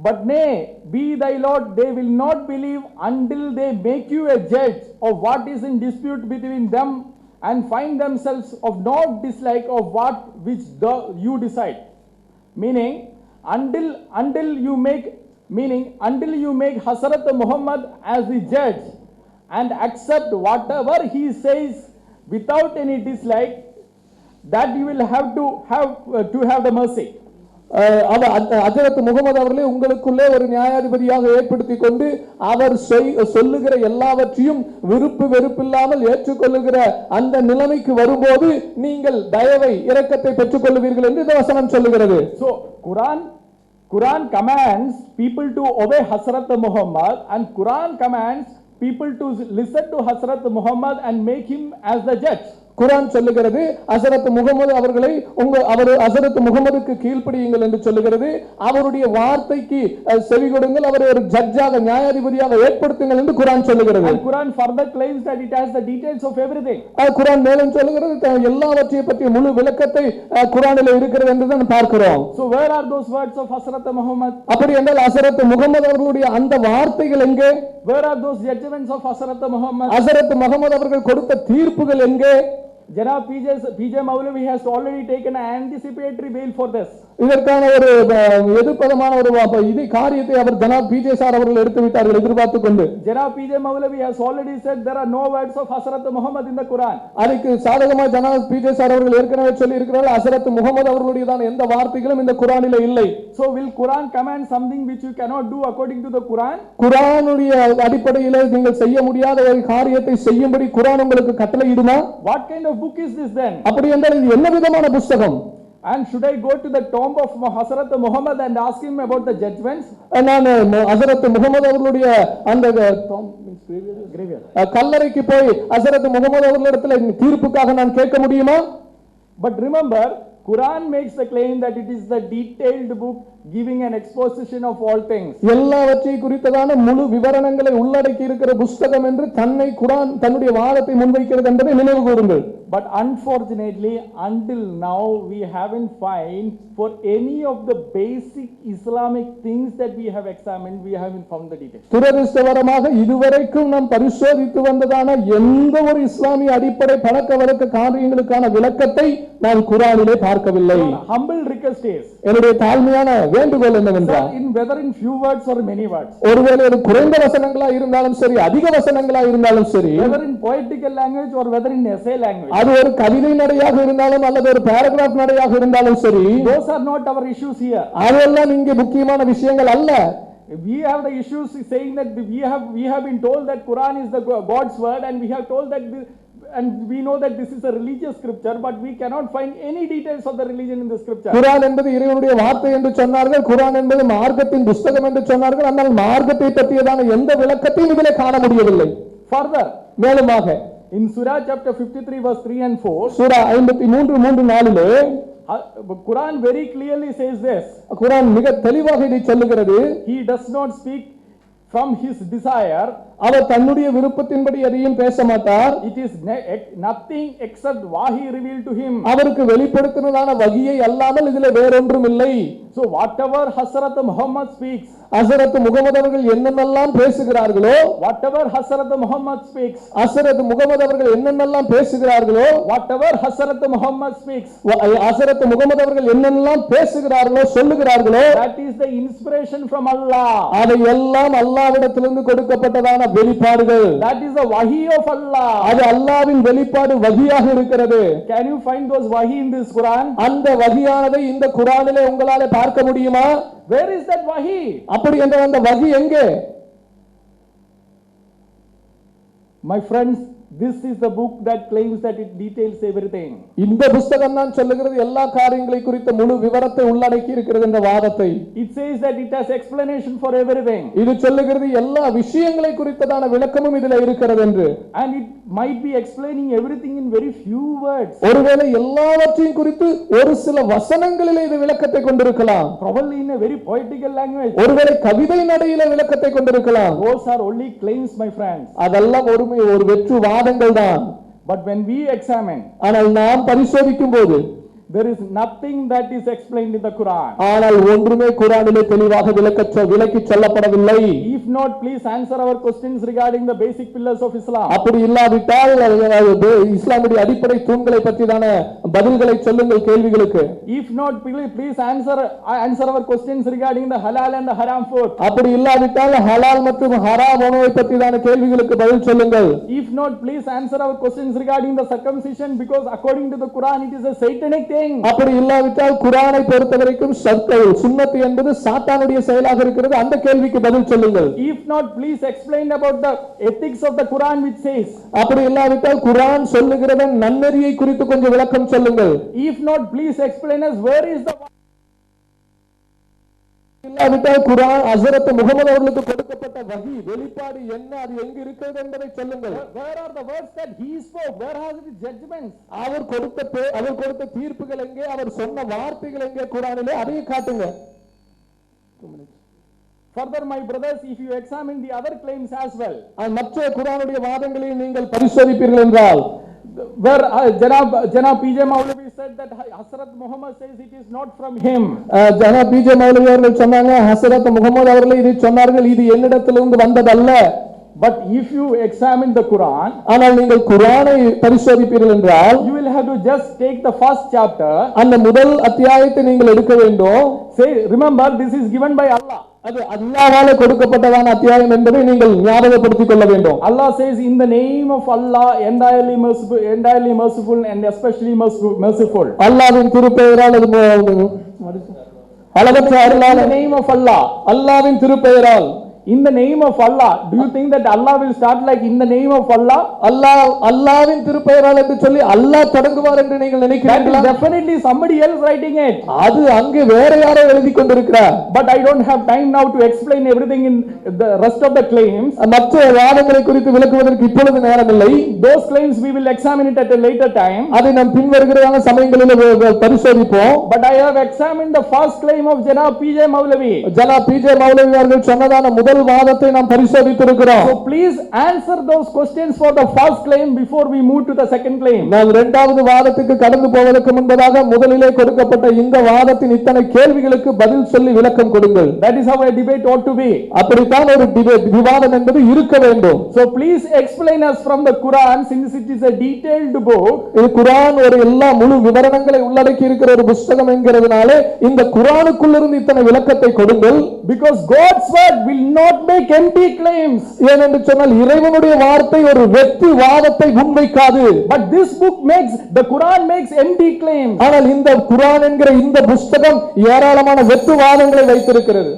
but nay, be thy Lord, they will not believe until they make you a judge of what is in dispute between them, and find themselves of no dislike of what which you decide. Meaning, until you make Hazrat Muhammad as the judge and accept whatever he says without any dislike, that you will have to have the mercy. ஹஜ்ரத் முஹம்மது அவர்களே உங்களுக்குள்ளே ஒரு நியாயாதிபதியாக ஏற்படுத்திக் கொண்டு அவர் சொல்லுகிற எல்லாவற்றையும் விருப்பு வெறுப்பில்லாமல் ஏற்றுக்கொள்ளுகிற அந்த நிலைமைக்கு வரும்போது நீங்கள் தயவை இரக்கத்தை பெற்றுக் கொள்வீர்கள் என்று இந்த வசனம் சொல்லுகிறது. So Quran commands people to obey Hazrat Muhammad, and Quran commands people to listen to Hazrat Muhammad and make him as the judge. குர்ஆன் சொல்லுகிறது, ஹஸ்ரத் முஹம்மது அவர்களை ஹஸ்ரத் முஹம்மதுக்கு கீழ்ப்படியுங்கள் என்று சொல்லுகிறது. அவருடைய வார்த்தைக்கு செவி கொடுங்கள், அவரை ஒரு ஜட்ஜாக நியாயாதிபதியாக ஏற்படுத்துங்கள் என்று குர்ஆன் சொல்லுகிறது. And Quran further claims that it has the details of everything. குர்ஆன் மேலும் சொல்லுகிறது எல்லாவற்றையும் பற்றிய முழு விளக்கத்தை குர்ஆனில் இருக்கிறது என்று தான் பார்க்கிறோம். So where are those words of Hazrat Muhammad? அப்படி என்றால் ஹஸ்ரத் முஹம்மது அவர்களுடைய அந்த வார்த்தைகள் எங்கே? Where are those judgments of Hazrat Muhammad? Hazrat Muhammad அவர்கள் கொடுத்த தீர்ப்புகள் எங்கே? Janab PJ Maulavi has already taken an anticipatory bail for this. இதற்கான ஒரு எதிர்ப்பதமான ஒரு இது காரியத்தை அவர் ஜனாப் பிஜே சார் அவர்கள் எடுத்து விட்டார்கள் எதிர்பார்த்து கொண்டு. Janab PJ Maulavi has already said there are no words of Hazrat Muhammad in the Quran. அதுக்கு சாதகமாக ஜனாப் பிஜே சார் அவர்கள் ஏற்கனவே சொல்லி இருக்கிறார்கள், ஹஸ்ரத் முஹம்மது அவர்களுடையதான எந்த வார்த்தைகளும் இந்த குர்ஆனிலே இல்லை. So will Quran command something which you cannot do according to the Quran? குர்ஆனுடைய அடிப்படையில் நீங்கள் செய்ய முடியாத ஒரு காரியத்தை செய்யும்படி குர்ஆன் உங்களுக்கு கட்டளையிடுமா? What kind of book is this then? அப்படி என்றால் இது என்ன விதமான புஸ்தகம்? And should I go to the tomb of Hazrat Muhammad and ask him about the judgments? நான் ஹஸரத் முகமது அவர்களுடைய அந்த Graveyard. கல்லறைக்கு போய் ஹஸரத் முகமது அவர்களிடத்தில் தீர்ப்புக்காக நான் கேட்க முடியுமா? But remember, Quran makes the claim that it is the detailed book giving an exposition of all things. எல்லாவற்றை குறித்ததான முழு விவரணங்களை உள்ளடக்கி இருக்கிற புஸ்தகம் என்று தன்னை குர்ஆன் தன்னுடைய வாதத்தை முன்வைக்கிறது என்பதை நினைவு கூறுங்கள். But unfortunately, until now, we haven't found for any of the basic Islamic things that we have examined, we haven't found the details. துரதிர்ஷ்டவரமாக இதுவரைக்கும் நாம் பரிசோதித்து வந்ததான எந்த ஒரு இஸ்லாமிய அடிப்படை பழக்கவழக்க காரியங்களுக்கான விளக்கத்தை நான் குர்ஆனிலே பார்க்கவில்லை. Humble request is, என்னுடைய தாழ்மையான வேண்டுகோள் என்னவென்றால், in whether in few words or many words, ஒருவேளை ஒரு குறைந்த வசனங்களா இருந்தாலும் சரி, அதிக வசனங்களா இருந்தாலும் சரி, whether in poetical language or whether in essay language, அது ஒரு கவிதை நடையாக இருந்தாலும் அல்லது ஒரு பேராகிராஃப் நடையாக இருந்தாலும் சரி, those are not our issues here. அதெல்லாம் இங்கே முக்கியமான விஷயங்கள் அல்ல. We have the issues saying that we have been told that Quran is the God's word, and we have told that and we know that this is a religious scripture, but we cannot find any details of the religion in the scripture. குர்ஆன் என்பது இறைவனுடைய வார்த்தை என்று சொன்னார்கள், குர்ஆன் என்பது மார்க்கத்தின் புத்தகம் என்று சொன்னார்கள். ஆனால் மார்க்கத்தை பற்றியதான எந்த விளக்கத்தையும் இதிலே காண முடியவில்லை. Further, மேலுமாக in Surah chapter 53 verse 3 and 4, Sura 53:3-4 Quran very clearly says this. குர்ஆன் மிக தெளிவாக இதை சொல்லுகிறது. He does not speak from his desire. அவர் தன்னுடைய விருப்பத்தின்படி எதையும் பேச மாட்டார். It is nothing except wahi revealed to him. அவருக்கு வெளிப்படுத்தினதான வகியை அல்லாமல் இதிலே வேறொன்றும் இல்லை. So whatever Hazrat Muhammad speaks, ஹஸரத் முகமது அவர்கள் என்னென்னலாம் பேசுகிறார்களோ, whatever Hazrat Muhammad speaks, ஹஸரத் முகமது அவர்கள் என்னென்னலாம் பேசுகிறார்களோ, whatever Hazrat Muhammad speaks, ஹஸரத் முகமது அவர்கள் என்னென்னலாம் பேசுகிறார்களோ சொல்லுகிறார்களோ, that is the inspiration from Allah. அது எல்லாம் அல்லாஹ்விடத்திலிருந்து கொடுக்கப்பட்டதான வெளிப்பாடுகள். That is the wahi of Allah. அது அல்லாஹ்வின் வெளிப்பாடு வகியாக இருக்கிறது. Can you find those wahi in this Quran? அந்த வகியானதை இந்த குர்ஆனிலே உங்களால பார்க்க முடியுமா? Where is that wahi? அப்படி என்ற அந்த வகி எங்கே? My friends, this is the book that claims that it details everything. இந்த புத்தகம் தான் சொல்லுகிறது எல்லா காரியங்களை குறித்த முழு விவரத்தை உள்ளடக்கி இருக்கிறது என்ற வாதத்தை. It says that it has explanation for everything. இது சொல்லுகிறது எல்லா விஷயங்களை குறித்ததான விளக்கமும் இதில் இருக்கிறது என்று. And it might be explaining everything in very few words. ஒருவேளை எல்லாவற்றையும் குறித்து ஒரு சில வசனங்களிலே இது விளக்கத்தை கொண்டிருக்கலாம். Probably in a very poetical language. ஒருவேளை கவிதை நடையிலே விளக்கத்தை கொண்டிருக்கலாம். Those are only claims, my friends. அதெல்லாம் ஒரு வெற்று வாதங்கள் தான். But when we examine, ஆனால் நாம் பரிசோதிக்கும் போது there is nothing that is explained in the Quran. ஆனால் ஒன்றுமே குர்ஆனிலே தெளிவாக விளக்கி சொல்லப்படவில்லை. If not, please answer our questions regarding the basic pillars of Islam. அப்படி இல்லாவிட்டால் இஸ்லாமுடைய அடிப்படை தூண்களை பற்றிதான பதில்களை சொல்லுங்கள் கேள்விகளுக்கு. If not, please answer our questions regarding the halal and the haram food. அப்படி இல்லாவிட்டால் ஹலால் மற்றும் ஹராம் உணவை பற்றிதான கேள்விகளுக்கு பதில் சொல்லுங்கள். If not, please answer our questions regarding the circumcision, because according to the Quran it is a satanic thing. அப்படி இல்லாவிட்டால் குர்ஆனை பொறுத்தவரைக்கும் சுன்னத் என்பது சாத்தானுடைய செயலாக இருக்கிறது. அந்த கேள்விக்கு பதில் சொல்லுங்கள். If not, please explain about the ethics of the Quran which says. அப்படி இல்லாவிட்டால் குர்ஆன் சொல்லுகிறத நன்னெறியை குறித்து கொஞ்சம் விளக்கம் சொல்லுங்கள். If not, please explain us where is the இல்லாவிட்டால் குர்ஆன் ஹஸரத் முகமது அவர்களுக்கு கொடுக்கப்பட்ட வஹி வெளிப்பாடு என்ன, அது எங்க இருக்கிறது என்பதை சொல்லுங்கள். Where are the words that he spoke? Where are the judgments? அவர் கொடுத்த தீர்ப்புகள் எங்கே, அவர் சொன்ன வார்த்தைகள் எங்கே குர்ஆனிலே, அதை காட்டுங்க. Further, my brothers, if you examine the other claims as well, மற்ற குர்ஆனுடைய வாதங்களை நீங்கள் பரிசோதிப்பீர்கள் என்றால், where Janab PJ Maulavi said that Hazrat Muhammad says it is not from him. Janab PJ மௌலவி அவர்கள் சொன்னாங்க, ஹஸரத் முகமது அவர்கள் இதை சொன்னார்கள், இது என்னிடத்திலிருந்து வந்ததல்ல. But if you examine the Quran, ஆனால் நீங்கள் குர்ஆனை பரிசோதிப்பீர்கள் என்றால், you will have to just take the first chapter. அந்த முதல் அத்தியாயத்தை நீங்கள் எடுக்க வேண்டும். Say, remember, this is given by Allah. அது அல்லாஹ்வாலே கொடுக்கப்பட்டதான அத்தியாயம் என்பதை நீங்கள் ஞாபகப்படுத்திக் கொள்ள வேண்டும். Allah says, in the name of Allah, entirely merciful and especially merciful. அல்லாஹ்வின் திருப்பெயரால் அளவற்ற அருளால், In the name of Allah, அல்லாஹ்வின் திருப்பெயரால், in the name of Allah. Do you think that Allah will start like in the name of Allah? அல்லாஹ்வின் திருப்பெயரால் என்று சொல்லி அல்லாஹ் தொடங்குவார் என்று நீங்கள் That is நினைக்கிறீர்களா? definitely somebody else writing it. அது அங்கே வேற யாரோ எழுதி கொண்டிருக்கிறார். But I don't have time now to explain everything in the rest of the claims. மற்ற வாதங்களை குறித்து விளக்குவதற்கு இப்பொழுது நேரமில்லை. Those claims we will examine it at a later time. அதை நாம் பின்வருகிற சமயங்களில் பரிசோதிப்போம். But I have examined the first claim of Janab PJ Maulavi. ஜனாப் பிஜே மௌலவி அவர்கள் சொன்னதான முதல் வாதத்தை நாம் பரிசோதித்திருக்கிறோம். So please answer those questions for the first claim before we move to the second claim. நாம் இரண்டாவது வாதத்துக்கு கடந்து போவதற்கு முன்பதாக முதலிலே கொடுக்கப்பட்ட இந்த வாதத்தின் இத்தனை கேள்விகளுக்கு பதில் சொல்லி விளக்கம் கொடுங்கள். That is how a debate ought to be. அப்படித்தான் ஒரு விவாதம் என்பது இருக்க வேண்டும். So please explain us from the Quran, since it is a detailed book. இது குர்ஆன் ஒரு எல்லா முழு விவரணங்களை உள்ளடக்கி இருக்கிற ஒரு புத்தகம் என்கிறதுனால இந்த குர்ஆனுக்குள்ளிருந்து இத்தனை விளக்கத்தை கொடுங்கள். Because God's word will not make empty claims. ஏனென்று சொன்னால் இறைவனுடைய வார்த்தை ஒரு வெற்று வாதத்தை முன்வைக்காது. But this book makes, the Quran makes empty claims. ஆனால் இந்த குர்ஆன் என்கிற இந்த புத்தகம் ஏராளமான வெற்று வாதங்களை வைத்திருக்கிறது.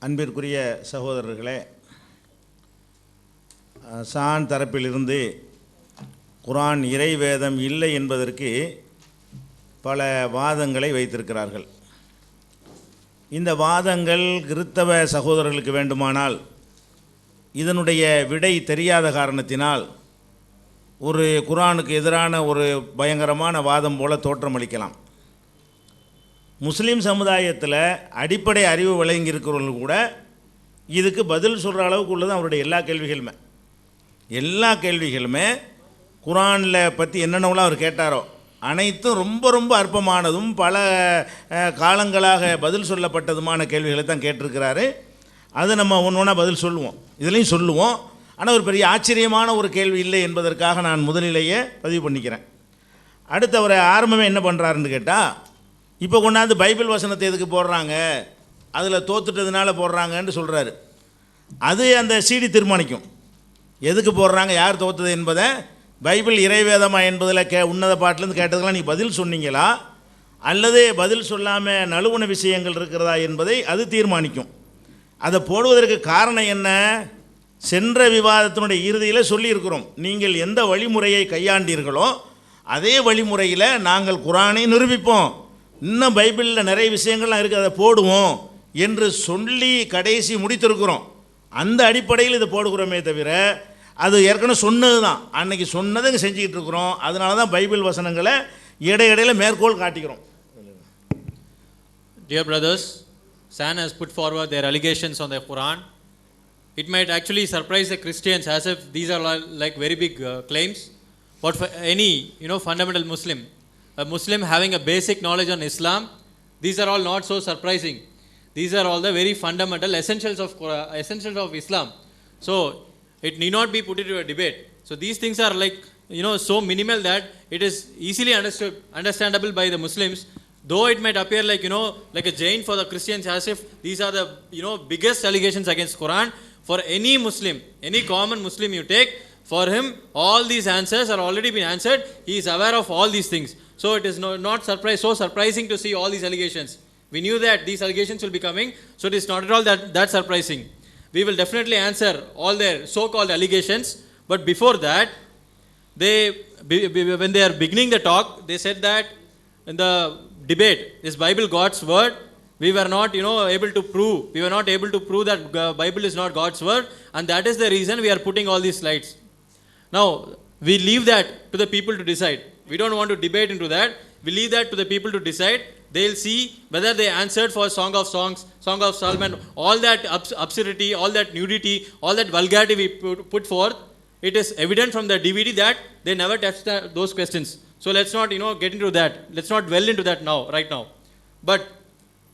அன்பிற்குரிய சகோதரர்களே, சான் தரப்பிலிருந்து குர்ஆன் இறைவேதம் இல்லை என்பதற்கு பல வாதங்களை வைத்திருக்கிறார்கள். இந்த வாதங்கள் கிறித்தவ சகோதரர்களுக்கு வேண்டுமானால் இதனுடைய விடை தெரியாத காரணத்தினால் ஒரு குர்ஆனுக்கு எதிரான ஒரு பயங்கரமான வாதம் போல தோற்றமளிக்கலாம். முஸ்லீம் சமுதாயத்தில் அடிப்படை அறிவு விளங்கியிருக்கிறவர்கள் கூட இதுக்கு பதில் சொல்கிற அளவுக்கு உள்ளது அவருடைய எல்லா கேள்விகளுமே குர்ஆனில் பற்றி என்னென்னலாம் அவர் கேட்டாரோ அனைத்தும் ரொம்ப ரொம்ப அற்பமானதும் பல காலங்களாக பதில் சொல்லப்பட்டதுமான கேள்விகளை தான் கேட்டிருக்கிறாரு. அது நம்ம ஒன்றா பதில் சொல்லுவோம், இதுலேயும் சொல்லுவோம். ஆனால் ஒரு பெரிய ஆச்சரியமான ஒரு கேள்வி இல்லை என்பதற்காக நான் முதலிலேயே பதிவு பண்ணிக்கிறேன். அடுத்து அவர் ஆரம்பமே என்ன பண்ணுறாருன்னு கேட்டால், இப்போ கொண்டாந்து பைபிள் வசனத்தை எதுக்கு போடுறாங்க, அதில் தோத்துட்டதுனால போடுறாங்கன்னு சொல்கிறாரு. அது அந்த சிடி தீர்மானிக்கும் எதுக்கு போடுறாங்க, யார் தோத்தது என்பதை. பைபிள் இறைவேதமா என்பதில் உன்னத பாட்டிலேருந்து கேட்டதுக்கெல்லாம் நீங்கள் பதில் சொன்னீங்களா, அல்லது பதில் சொல்லாமல் நழுவுன விஷயங்கள் இருக்கிறதா என்பதை அது தீர்மானிக்கும். அதை போடுவதற்கு காரணம் என்ன, சென்ற விவாதத்தினுடைய இறுதியில் சொல்லியிருக்கிறோம், நீங்கள் எந்த வழிமுறையை கையாண்டீர்களோ அதே வழிமுறையில் நாங்கள் குர்ஆனை நிரூபிப்போம், இன்னும் பைபிளில் நிறைய விஷயங்கள்லாம் இருக்குது அதை போடுவோம் என்று சொல்லி கடைசி முடித்திருக்கிறோம். அந்த அடிப்படையில் இதை போடுகிறோமே தவிர அது ஏற்கனவே சொன்னது தான், அன்னைக்கு சொன்னதை இங்கே செஞ்சுக்கிட்டு இருக்கிறோம். அதனால தான் பைபிள் வசனங்களை இடையிடையில் மேற்கோள் காட்டிக்கிறோம். Dear brothers, SAN has put forward their allegations on the Quran. It might actually surprise the Christians as if these are like very big claims. But for any fundamental Muslim, a Muslim having a basic knowledge on Islam, these are all not so surprising. These are all the very fundamental essentials of Islam. So it need not be put into a debate. So these things are like so minimal that it is easily understandable by the Muslims. Though it might appear like like a giant for the Christians, as if these are the biggest allegations against Quran. For any Muslim, any common Muslim you take, for him all these answers are already been answered. He is aware of all these things. So it is not so surprising to see all these allegations. We knew that these allegations will be coming, so it is not at all that surprising. We will definitely answer all their so-called allegations. But before that, when they are beginning the talk, they said that in the debate, is Bible God's word? We were not able to prove. We were not able to prove that Bible is not God's word, and that is the reason we are putting all these slides. Now, we leave that to the people to decide. We don't want to debate into that. We leave that to the people to decide. They'll see whether they answered for Song of Songs, Song of Solomon, all that absurdity, all that nudity, all that vulgarity we put forth. It is evident from the DVD that they never touched those questions. So let's not get into that. Let's not dwell into that right now. But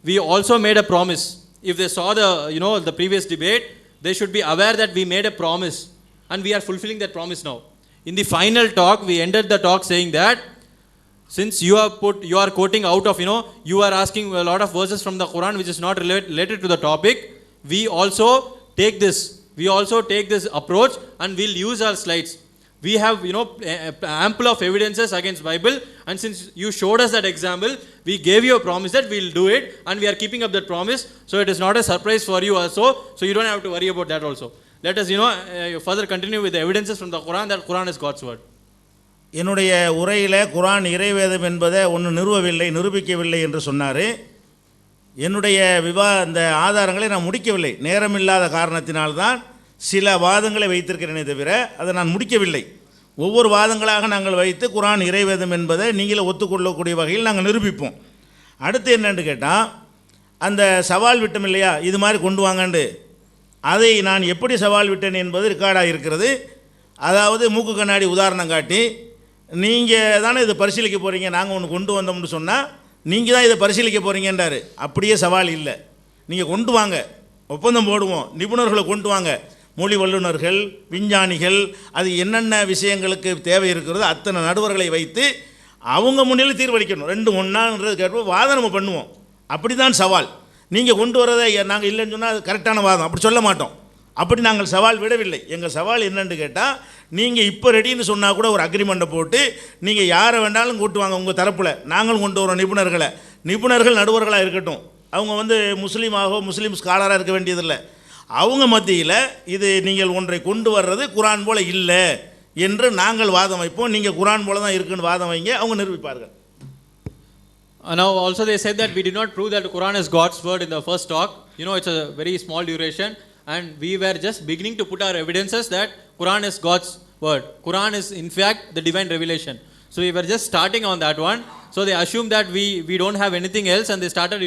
we also made a promise. If they saw the previous debate, they should be aware that we made a promise, and we are fulfilling that promise now. In the final talk, we ended the talk saying that since you are quoting out of you are asking a lot of verses from the Quran which is not related to the topic, we also take this we also take this approach and we'll use our slides. We have, ample of evidences against Bible, and since you showed us that example, we gave you a promise that we'll do it, and we are keeping up that promise. So it is not a surprise for you also, so you don't have to worry about that also. Let us, further continue with the evidences from the Quran that Quran is God's word. என்னுடைய உரையில் குரான் இறைவேதம் என்பதை நிரூபிக்கவில்லை என்று சொன்னார். என்னுடைய அந்த ஆதாரங்களை நான் முடிக்கவில்லை. நேரமில்லாத காரணத்தினால்தான் சில வாதங்களை வைத்திருக்கிறேனே தவிர அதை நான் முடிக்கவில்லை. ஒவ்வொரு வாதங்களாக நாங்கள் வைத்து குரான் இறைவேதம் என்பதை நீங்களே ஒத்துக்கொள்ளக்கூடிய வகையில் நாங்கள் நிரூபிப்போம். அடுத்து என்னென்னு கேட்டால், அந்த சவால் விட்டம் இல்லையா, இது மாதிரி கொண்டு வாங்கண்டு, அதை நான் எப்படி சவால் விட்டேன் என்பது ரெக்கார்டாக இருக்கிறது. அதாவது மூக்கு கண்ணாடி உதாரணம் காட்டி, நீங்கள் தானே இதை பரிசீலிக்க போகிறீங்க, நாங்கள் ஒன்று கொண்டு வந்தோம்னு சொன்னால் நீங்கள் தான் இதை பரிசீலிக்க போகிறீங்கன்றார். அப்படியே சவால் இல்லை, நீங்கள் கொண்டு வாங்க, ஒப்பந்தம் போடுவோம், நிபுணர்களை கொண்டு வாங்க, மொழி வல்லுநர்கள், விஞ்ஞானிகள், அது என்னென்ன விஷயங்களுக்கு தேவை இருக்கிறதோ அத்தனை நடுவர்களை வைத்து அவங்க முன்னிலையில் தீர்வளிக்கணும். ரெண்டு ஒன்றான்றது கேட்போம், வாதம் நம்ம பண்ணுவோம். அப்படி தான் சவால். நீங்கள் கொண்டு வரதை நாங்கள் இல்லைன்னு சொன்னால் அது கரெக்டான வாதம், அப்படி சொல்ல மாட்டோம். அப்படி நாங்கள் சவால் விடவில்லை. எங்கள் சவால் என்னென்னு கேட்டால், நீங்கள் இப்போ ரெடின்னு சொன்னால் கூட ஒரு அக்ரிமெண்ட்டை போட்டு நீங்கள் யாரை வேண்டாலும் கூட்டுவாங்க உங்கள் தரப்பில், நாங்களும் கொண்டு வரோம் நிபுணர்கள் நடுவர்களாக இருக்கட்டும். அவங்க முஸ்லீம் ஸ்காலராக இருக்க வேண்டியதில்லை. அவங்க மத்தியில் இது நீங்கள் ஒன்றை கொண்டு வர்றது குரான் போல இல்லை என்று நாங்கள் வாதம் வைப்போம். நீங்கள் குரான் போல தான் இருக்குன்னு வாதம் வைங்க, அவங்க நிரூபிப்பார்கள். Now also they said that we did not prove that Quran is God's word in the first talk. It's a very small duration, and we were just beginning to put our evidences that Quran is God's word. Quran is in fact the divine revelation. So we were just starting on that one. So they assumed that we don't have anything else, and they started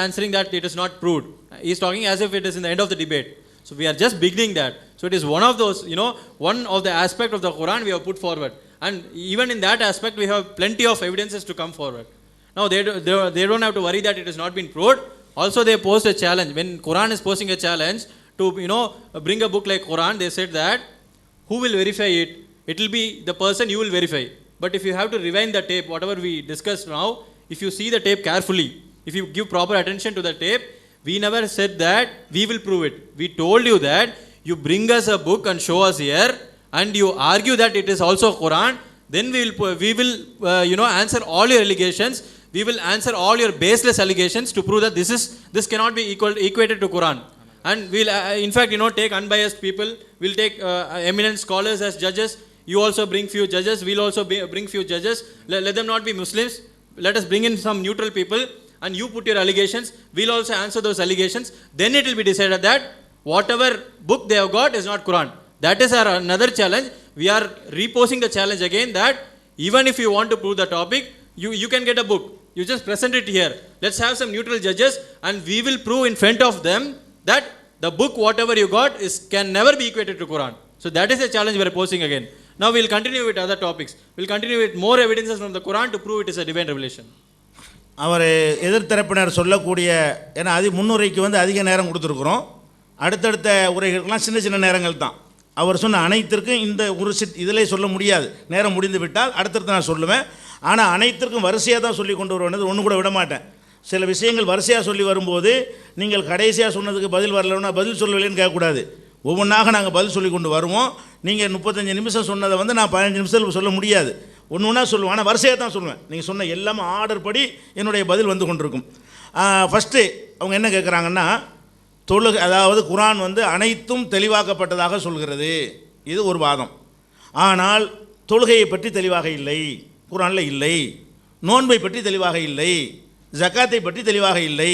answering that it is not proved. He's talking as if it is in the end of the debate. So we are just beginning that. So it is one of those, one of the aspect of the Quran we have put forward, and even in that aspect we have plenty of evidences to come forward. Now they don't have to worry that it has not been proved. Also they posed a challenge. When Quran is posing a challenge to bring a book like Quran, they said that who will verify it? It will be the person you will verify. But if you have to rewind the tape, whatever we discussed now, if you see the tape carefully, if you give proper attention to the tape, we never said that we will prove it. We told you that you bring us a book and show us here, and you argue that it is also Quran, then we will answer all your allegations. We will answer all your baseless allegations to prove that this cannot be equated to Quran. And we'll in fact take unbiased people. We'll take eminent scholars as judges. You also bring few judges. We'll also bring few judges. Let them not be Muslims. Let us bring in some neutral people, and you put your allegations. We'll also answer those allegations. Then it will be decided that whatever book they have got is not Quran. That is our another challenge. We are reposing the challenge again that even if you want to prove the topic, you can get a book. You just present it here. Let's have some neutral judges, and we will prove in front of them that the book whatever you got can never be equated to Quran. So that is the challenge we are posing again. Now we'll continue with other topics. We'll continue with more evidences from the Quran to prove it is a divine revelation. அவர் எதிர்த்தரப்பினர் சொல்லக்கூடிய, ஏன்னா முன்னுரைக்கு அதிக நேரம் கொடுத்துருக்குறோம், அடுத்தடுத்த உரைகளுக்கெல்லாம் சின்ன நேரங்கள் தான். அவர் சொன்ன அனைத்திற்கும் இந்த ஒரு இதிலே சொல்ல முடியாது, நேரம் முடிந்து விட்டால் அடுத்தடுத்து நான் சொல்லுவேன். ஆனால் அனைத்திற்கும் வரிசையாக தான் சொல்லி கொண்டு வருவது, ஒன்று கூட விட மாட்டேன். சில விஷயங்கள் வரிசையாக சொல்லி வரும்போது நீங்கள் கடைசியாக சொன்னதுக்கு பதில் வரலன்னா பதில் சொல்லலைன்னு கேட்கக்கூடாது. ஒவ்வொன்றாக நாங்கள் பதில் சொல்லி கொண்டு வருவோம். நீங்கள் 35 நிமிஷம் சொன்னதை நான் 15 நிமிஷத்தில் சொல்ல முடியாது, ஒன்று ஒன்றா சொல்லுவேன். ஆனால் வரிசையாக தான் சொல்லுவேன். நீங்கள் சொன்ன எல்லாமே ஆர்டர் படி என்னுடைய பதில் வந்து கொண்டிருக்கும். ஃபஸ்ட்டு அவங்க என்ன கேட்குறாங்கன்னா, அதாவது குரான் அனைத்தும் தெளிவாக்கப்பட்டதாக சொல்கிறது, இது ஒரு வாதம். ஆனால் தொழுகையை பற்றி தெளிவாக இல்லை, குரானில் இல்லை. நோன்பை பற்றி தெளிவாக இல்லை, ஜக்காத்தை பற்றி தெளிவாக இல்லை,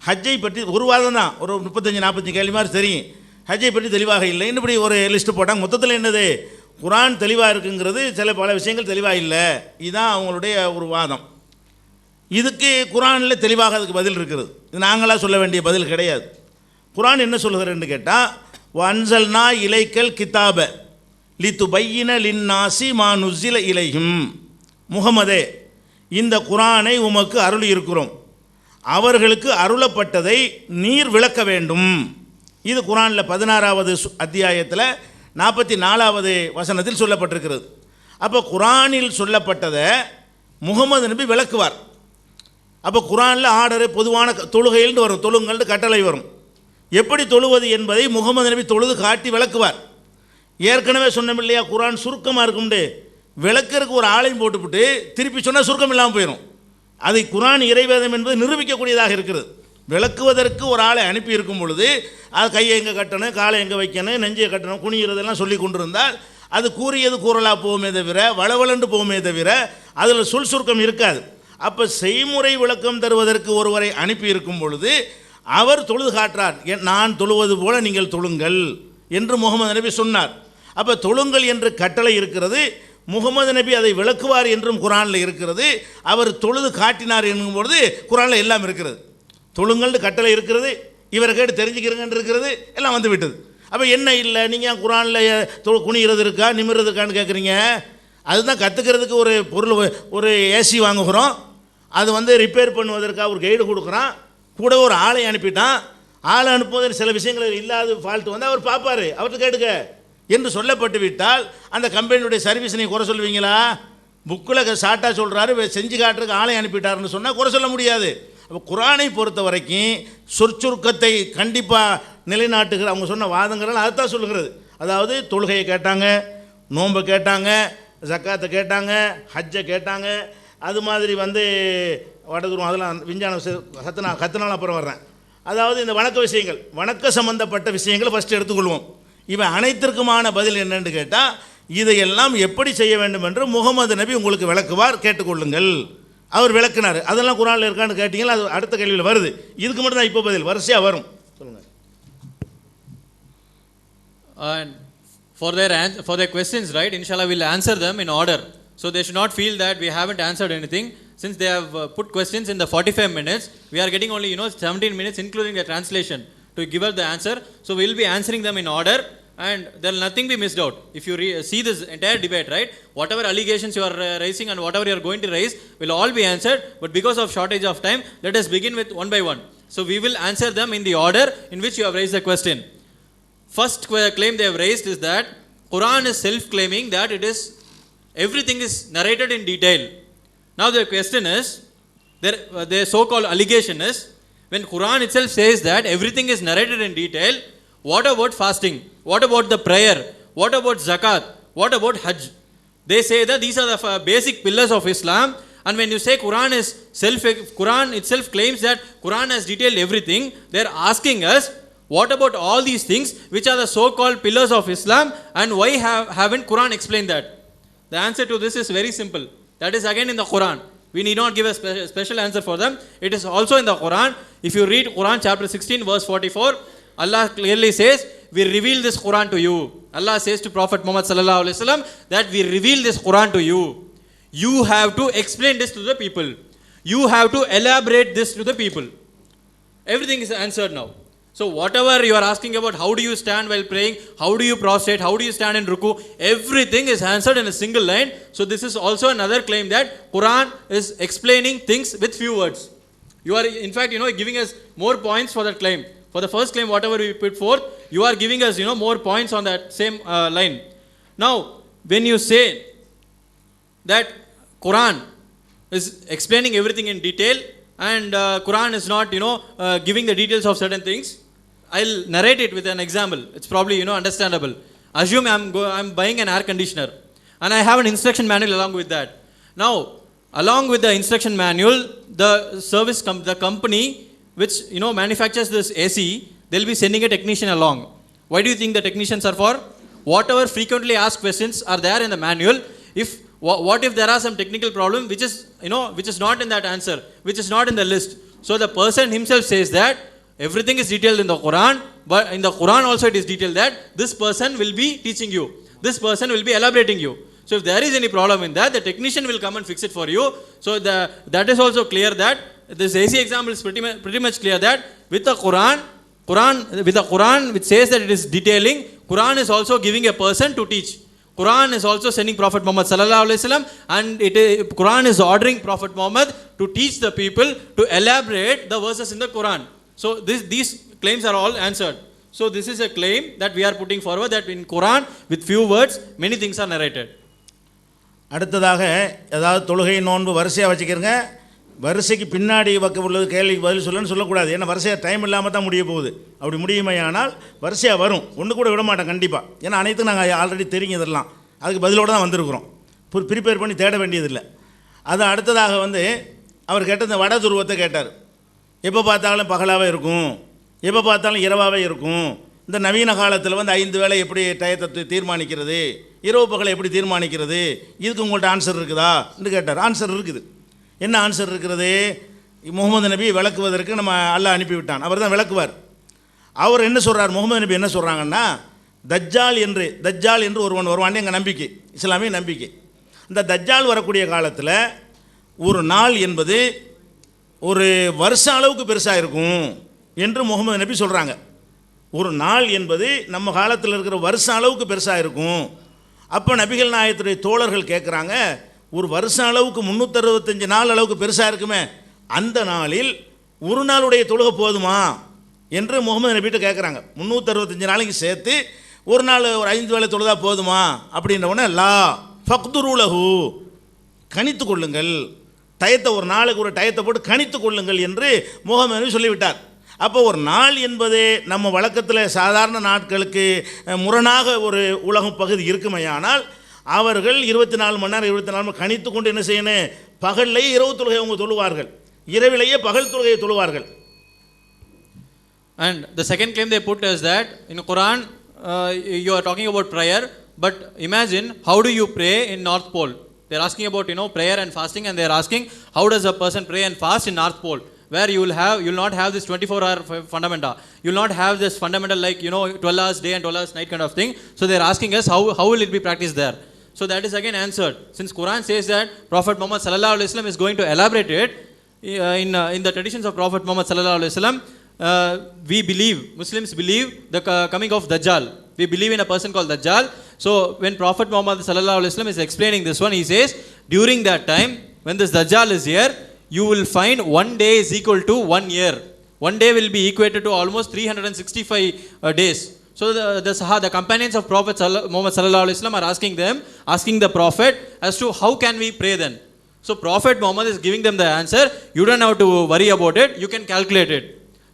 ஹஜ்ஜை பற்றி ஒரு வாதம் தான், ஒரு 35-40 கேள்வி மாதிரி தெரியும். ஹஜ்ஜை பற்றி தெளிவாக இல்லை, இப்படி ஒரு லிஸ்ட்டு போட்டாங்க. மொத்தத்தில் என்னது, குரான் தெளிவாக இருக்குங்கிறது, பல விஷயங்கள் தெளிவாக இல்லை. இதுதான் அவங்களுடைய ஒரு வாதம். இதுக்கு குரானில் தெளிவாக அதுக்கு பதில் இருக்கிறது. இது நாங்களாக சொல்ல வேண்டிய பதில் கிடையாது. குரான் என்ன சொல்கிறேன்னு கேட்டால், வன்சல்னா இலைக்கல் கிதாப லித்துபையின லின்னாசி மா நுஸ்ஸில இலைஹிம். முகமதே, இந்த குரானை உமக்கு அருளி இருக்கிறோம், அவர்களுக்கு அருளப்பட்டதை நீர் விளக்க வேண்டும். இது குரானில் 16வது அத்தியாயத்தில் 44வது வசனத்தில் சொல்லப்பட்டிருக்கிறது. அப்போ குரானில் சொல்லப்பட்டதை முகமது நபி விளக்குவார். அப்போ குரானில் ஆர்டரு பொதுவான தொழுகையில் வரும், தொழுங்கள்னு கட்டளை வரும். எப்படி தொழுவது என்பதை முகமது நபி தொழுது காட்டி விளக்குவார். ஏற்கனவே சொன்னோம் இல்லையா, குர்ஆன் சுருக்கமாக இருக்கும்ண்டு விளக்கறதுக்கு ஒரு ஆளையும் போட்டுவிட்டு திருப்பி சொன்னால் சுருக்கம் இல்லாமல் போயிடும். அதை குர்ஆன் இறைவேதம் என்பது நிரூபிக்கக்கூடியதாக இருக்கிறது. விளக்குவதற்கு ஒரு ஆளை அனுப்பி இருக்கும் பொழுது அது கையை எங்கே கட்டணும், காலை எங்கே வைக்கணும், நெஞ்சை கட்டணும், குனிகிறதெல்லாம் சொல்லி கொண்டிருந்தால் அது கூறியது கூறலாக போகுமே தவிர வளவளண்டு போகுமே தவிர அதில் சுருக்கம் இருக்காது. அப்போ செய்முறை விளக்கம் தருவதற்கு ஒருவரை அனுப்பி இருக்கும் பொழுது அவர் தொழுது காட்டுறார். நான் தொழுவது போல நீங்கள் தொழுங்கள் என்று முகமது நபி சொன்னார். அப்போ தொழுங்கள் என்று கட்டளை இருக்கிறது. முகமது நபி அதை விளக்குவார் என்றும் குர்ஆனில் இருக்கிறது. அவர் தொழுது காட்டினார் என்னும்பொழுது குர்ஆனில் எல்லாம் இருக்கிறது. தொழுங்கள்னு கட்டளை இருக்கிறது, இவரை கேட்டு தெரிஞ்சுக்கிறங்கன்னு இருக்கிறது, எல்லாம் வந்து விட்டது. அப்போ என்ன இல்லை, நீங்கள் குர்ஆனில் குனிகிறது இருக்கா நிமிர்றது இருக்கான்னு கேட்குறீங்க. அதுதான் கற்றுக்கிறதுக்கு ஒரு பொருள், ஒரு ஏசி வாங்குகிறோம், அது வந்து ரிப்பேர் பண்ணுவதற்காக ஒரு கைடு கொடுக்குறான், கூட ஒரு ஆளை அனுப்பிட்டான். ஆளை அனுப்புவதில் சில விஷயங்கள் இல்லாத ஃபால்ட் வந்து அவர் பார்ப்பார், அவர்கிட்ட கேட்டுக்க என்று சொல்லப்பட்டு விட்டால் அந்த கம்பெனியுடைய சர்வீஸ் நீங்கள் குறை சொல்லுவீங்களா? புக்கில் ஷார்ட்டாக சொல்கிறாரு, செஞ்சு காட்டுறதுக்கு ஆளை அனுப்பிட்டாருன்னு சொன்னால் குறை சொல்ல முடியாது. அப்போ குர்ஆனை பொறுத்த வரைக்கும் சொற்சுருக்கத்தை கண்டிப்பாக நிலைநாட்டுகிற அவங்க சொன்ன வாதங்கள் அதுதான் சொல்லுகிறது. அதாவது தொழுகையை கேட்டாங்க, நோன்பை கேட்டாங்க, ஜக்காத்தை கேட்டாங்க, ஹஜ்ஜை கேட்டாங்க, அது மாதிரி வந்து வடதுருவம் அதெல்லாம் விஞ்ஞான கத்தனால அப்புறம் வர்றேன். அதாவது இந்த வணக்க விஷயங்கள், வணக்க சம்பந்தப்பட்ட விஷயங்களை ஃபஸ்ட்டு எடுத்துக்கொள்வோம். இவன் அனைத்திற்குமான பதில் என்னன்னு கேட்டால் இதையெல்லாம் எப்படி செய்ய வேண்டும் என்று முகமது நபி உங்களுக்கு விளக்குவார், கேட்டுக்கொள்ளுங்கள். அவர் விளக்குனார். அதெல்லாம் குர்ஆனில் இருக்கான்னு கேட்டிங்கன்னா அது அடுத்த கேள்வியில் வருது. இதுக்கு மட்டும் தான் இப்போ பதில் வரிசையாக வரும். சொல்லுங்கள். And for their questions, right, inshallah we'll answer them in order. So they should not feel that we haven't answered anything. Since they have put questions in the 45 minutes, we are getting only 17 minutes including the translation to give us the answer. So we'll be answering them in order and there will nothing be missed out. If you see this entire debate, right, whatever allegations you are raising and whatever you are going to raise will all be answered, but because of shortage of time, let us begin with one by one. So we will answer them in the order in which you have raised the question. First claim they have raised is that Quran is self-claiming that it is everything is narrated in detail. Now the question is, their so-called allegation is, when Quran itself says that everything is narrated in detail, what about fasting? What about the prayer? What about zakat? What about hajj? They say that these are the basic pillars of Islam. And when you say Quran itself claims that Quran has detailed everything, they are asking us, what about all these things which are the so-called pillars of Islam, and why haven't Quran explained that? The answer to this is very simple. That is again in the Quran. We need not give a special answer for them. It is also in the Quran. If you read Quran chapter 16 verse 44, Allah clearly says, we reveal this Quran to you. Allah says to Prophet Muhammad sallallahu alaihi wasallam that we reveal this Quran to you. You have to explain this to the people. You have to elaborate this to the people. Everything is answered now. So whatever you are asking about, how do you stand while praying, how do you prostrate, how do you stand in ruku, everything is answered in a single line. So this is also another claim that Quran is explaining things with few words. You are in fact giving us more points for that claim. For the first claim, whatever we put forth, you are giving us more points on that same line. Now when you say that Quran is explaining everything in detail and Quran is not giving the details of certain things, I'll narrate it with an example. It's probably understandable. Assume I'm buying an air conditioner and I have an instruction manual along with that. Now along with the instruction manual, the company which manufactures this AC, they'll be sending a technician along. Why do you think the technicians are for? Whatever frequently asked questions are there in the manual. What if there are some technical problem which is not in that answer, which is not in the list? So the person himself says that everything is detailed in the Quran, but in the Quran also it is detailed that this person will be teaching you, this person will be elaborating you. So if there is any problem in that, the technician will come and fix it for you. So that is also clear that this AC example is pretty much clear that with the Quran which says that it is detailing, Quran is also giving a person to teach. Quran is also sending Prophet Muhammad sallallahu alaihi wasallam, and Quran is ordering Prophet Muhammad to teach the people to elaborate the verses in the Quran. So these claims are all answered. So this is a claim that we are putting forward, that in Quran with few words many things are narrated. அடுத்ததாக ஏதாவது தொழுகை நோன்பு வரிசையாக வச்சுக்கிறங்க. வரிசைக்கு பின்னாடி பக்கம் உள்ளது கேள்விக்கு பதில் சொல்லணும்னு சொல்லக்கூடாது. ஏன்னா வரிசையாக டைம் இல்லாமல் தான் முடிய போகுது. அப்படி முடியுமையானால் வரிசையாக வரும், ஒன்று கூட விட மாட்டேன் கண்டிப்பாக. ஏன்னா அனைத்தும் நாங்கள் ஆல்ரெடி தெரியும், இதெல்லாம் அதுக்கு பதிலோடு தான் வந்திருக்கிறோம், ப்ரிப்பேர் பண்ணி தேட வேண்டியதில்லை. அது அடுத்ததாக அவர் கேட்ட இந்த வட துருவத்தை கேட்டார். எப்போ பார்த்தாலும் பகலாகவே இருக்கும், எப்போ பார்த்தாலும் இரவாகவே இருக்கும். இந்த நவீன காலத்தில் 5 வேளை எப்படி டயத்தை தீர்மானிக்கிறது, இரவு பகலை எப்படி தீர்மானிக்கிறது, இதுக்கு உங்கள்கிட்ட ஆன்சர் இருக்குதா என்று கேட்டார். ஆன்சர் இருக்குது. என்ன ஆன்சர் இருக்கிறது? முகமது நபி விளக்குவதற்கு நம்ம அல்லாஹ் அனுப்பிவிட்டான், அவர் தான் விளக்குவார். அவர் என்ன சொல்கிறார், முகமது நபி என்ன சொல்கிறாங்கன்னா, தஜ்ஜால் என்று ஒருவன் வருவான் எங்கள் நம்பிக்கை, இஸ்லாமிய நம்பிக்கை. இந்த தஜ்ஜால் வரக்கூடிய காலத்தில் ஒரு நாள் என்பது ஒரு வருஷ அளவுக்கு பெருசாக இருக்கும் என்று முகமது நபி சொல்கிறாங்க. ஒரு நாள் என்பது நம்ம காலத்தில் இருக்கிற வருஷ அளவுக்கு பெருசாக இருக்கும். அப்போ நபிகள் நாயகத்துடைய தோழர்கள் கேட்குறாங்க, ஒரு வருஷம் அளவுக்கு 365 நாள் அளவுக்கு பெருசாக இருக்குமே, அந்த நாளில் ஒரு நாளுடைய தொழுகை போதுமா என்று முகமது நபிகிட்ட கேட்குறாங்க. 365 நாளைக்கு சேர்த்து ஒரு நாள் ஒரு 5 வேளை தொழுதா போதுமா அப்படின்ற உடனே லா ஃபக்துருலஹு, கணித்து கொள்ளுங்கள், டயத்தை ஒரு நாளுக்கு ஒரு டயத்தை போட்டு கணித்து கொள்ளுங்கள் என்று முகமது நபி சொல்லிவிட்டார். அப்போ ஒரு நாள் என்பது நம்ம வழக்கத்தில் சாதாரண நாட்களுக்கு முரணாக ஒரு உலகம் பகுதி இருக்குமையானால் அவர்கள் 24 மணி நேரம் 24 மணி நேரம் கணித்து கொண்டு என்ன செய்யணும், பகல்லையே இரவு தொழுகை அவங்க தொழுவார்கள், இரவிலேயே பகல் தொழுகையை தொழுவார்கள். And the second claim they put is that in Quran you are talking about prayer, but imagine how do you pray in North Pole? They are asking about prayer and fasting, and they are asking how does a person pray and fast in North Pole, where you will not have this 24-hour fundamenta, you will not have this fundamental like 12 hours day and 12 hours night kind of thing. So they are asking us how will it be practiced there? So that is again answered, since Quran says that Prophet Muhammad sallallahu alaihi wasallam is going to elaborate it in the traditions of Prophet Muhammad sallallahu alaihi wasallam. Muslims believe the coming of Dajjal. We believe in a person called Dajjal. So when Prophet Muhammad sallallahu alaihi wasallam is explaining this one, he says during that time when this Dajjal is here, you will find 1 day is equal to 1 year. 1 day will be equated to almost 365 days. So the companions of Prophet Muhammad sallallahu alaihi wasallam are asking the Prophet as to how can we pray then. So Prophet Muhammad is giving them the answer. You don't have to worry about it. You can calculate it.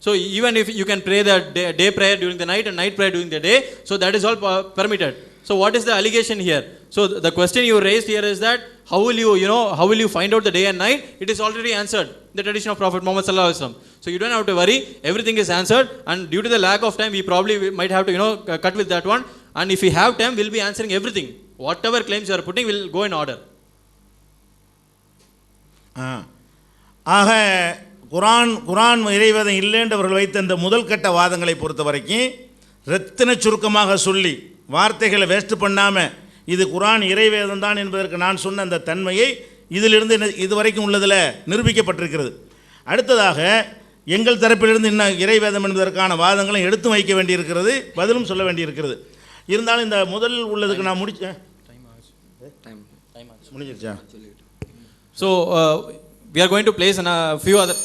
So even if you can pray the day prayer during the night and night prayer during the day, so that is all permitted. So what is the allegation here? So the question you raised here is that how will you find out the day and night? It is already answered in the tradition of Prophet Muhammad sallallahu alaihi wasallam. So you don't have to worry, everything is answered, and due to the lack of time we probably might have to cut with that one, and if we have time we'll be answering everything. Whatever claims you are putting will go in order. ஆக குரான் இறைவேதம் இல்லைன்றவர்கள் வைத்த இந்த முதல் கட்ட வாதங்களை பொறுத்த வரைக்கும் ரத்தின சுருக்கமாக சொல்லி வார்த்தைகளை வேஸ்ட் பண்ணாமல் இது குரான் இறைவேதம் தான் என்பதற்கு நான் சொன்ன அந்த தன்மையை இதிலிருந்து இதுவரைக்கும் உள்ளதில் நிரூபிக்கப்பட்டிருக்கிறது. அடுத்ததாக எங்கள் தரப்பிலிருந்து இன்னும் இறைவேதம் என்பதற்கான வாதங்களும் எடுத்து வைக்க வேண்டியிருக்கிறது, பதிலும் சொல்ல வேண்டியிருக்கிறது. இருந்தாலும் இந்த முதல் உள்ளதுக்கு நான் முடிச்சேன். முடிஞ்சிருச்சா? So we are going to place a few other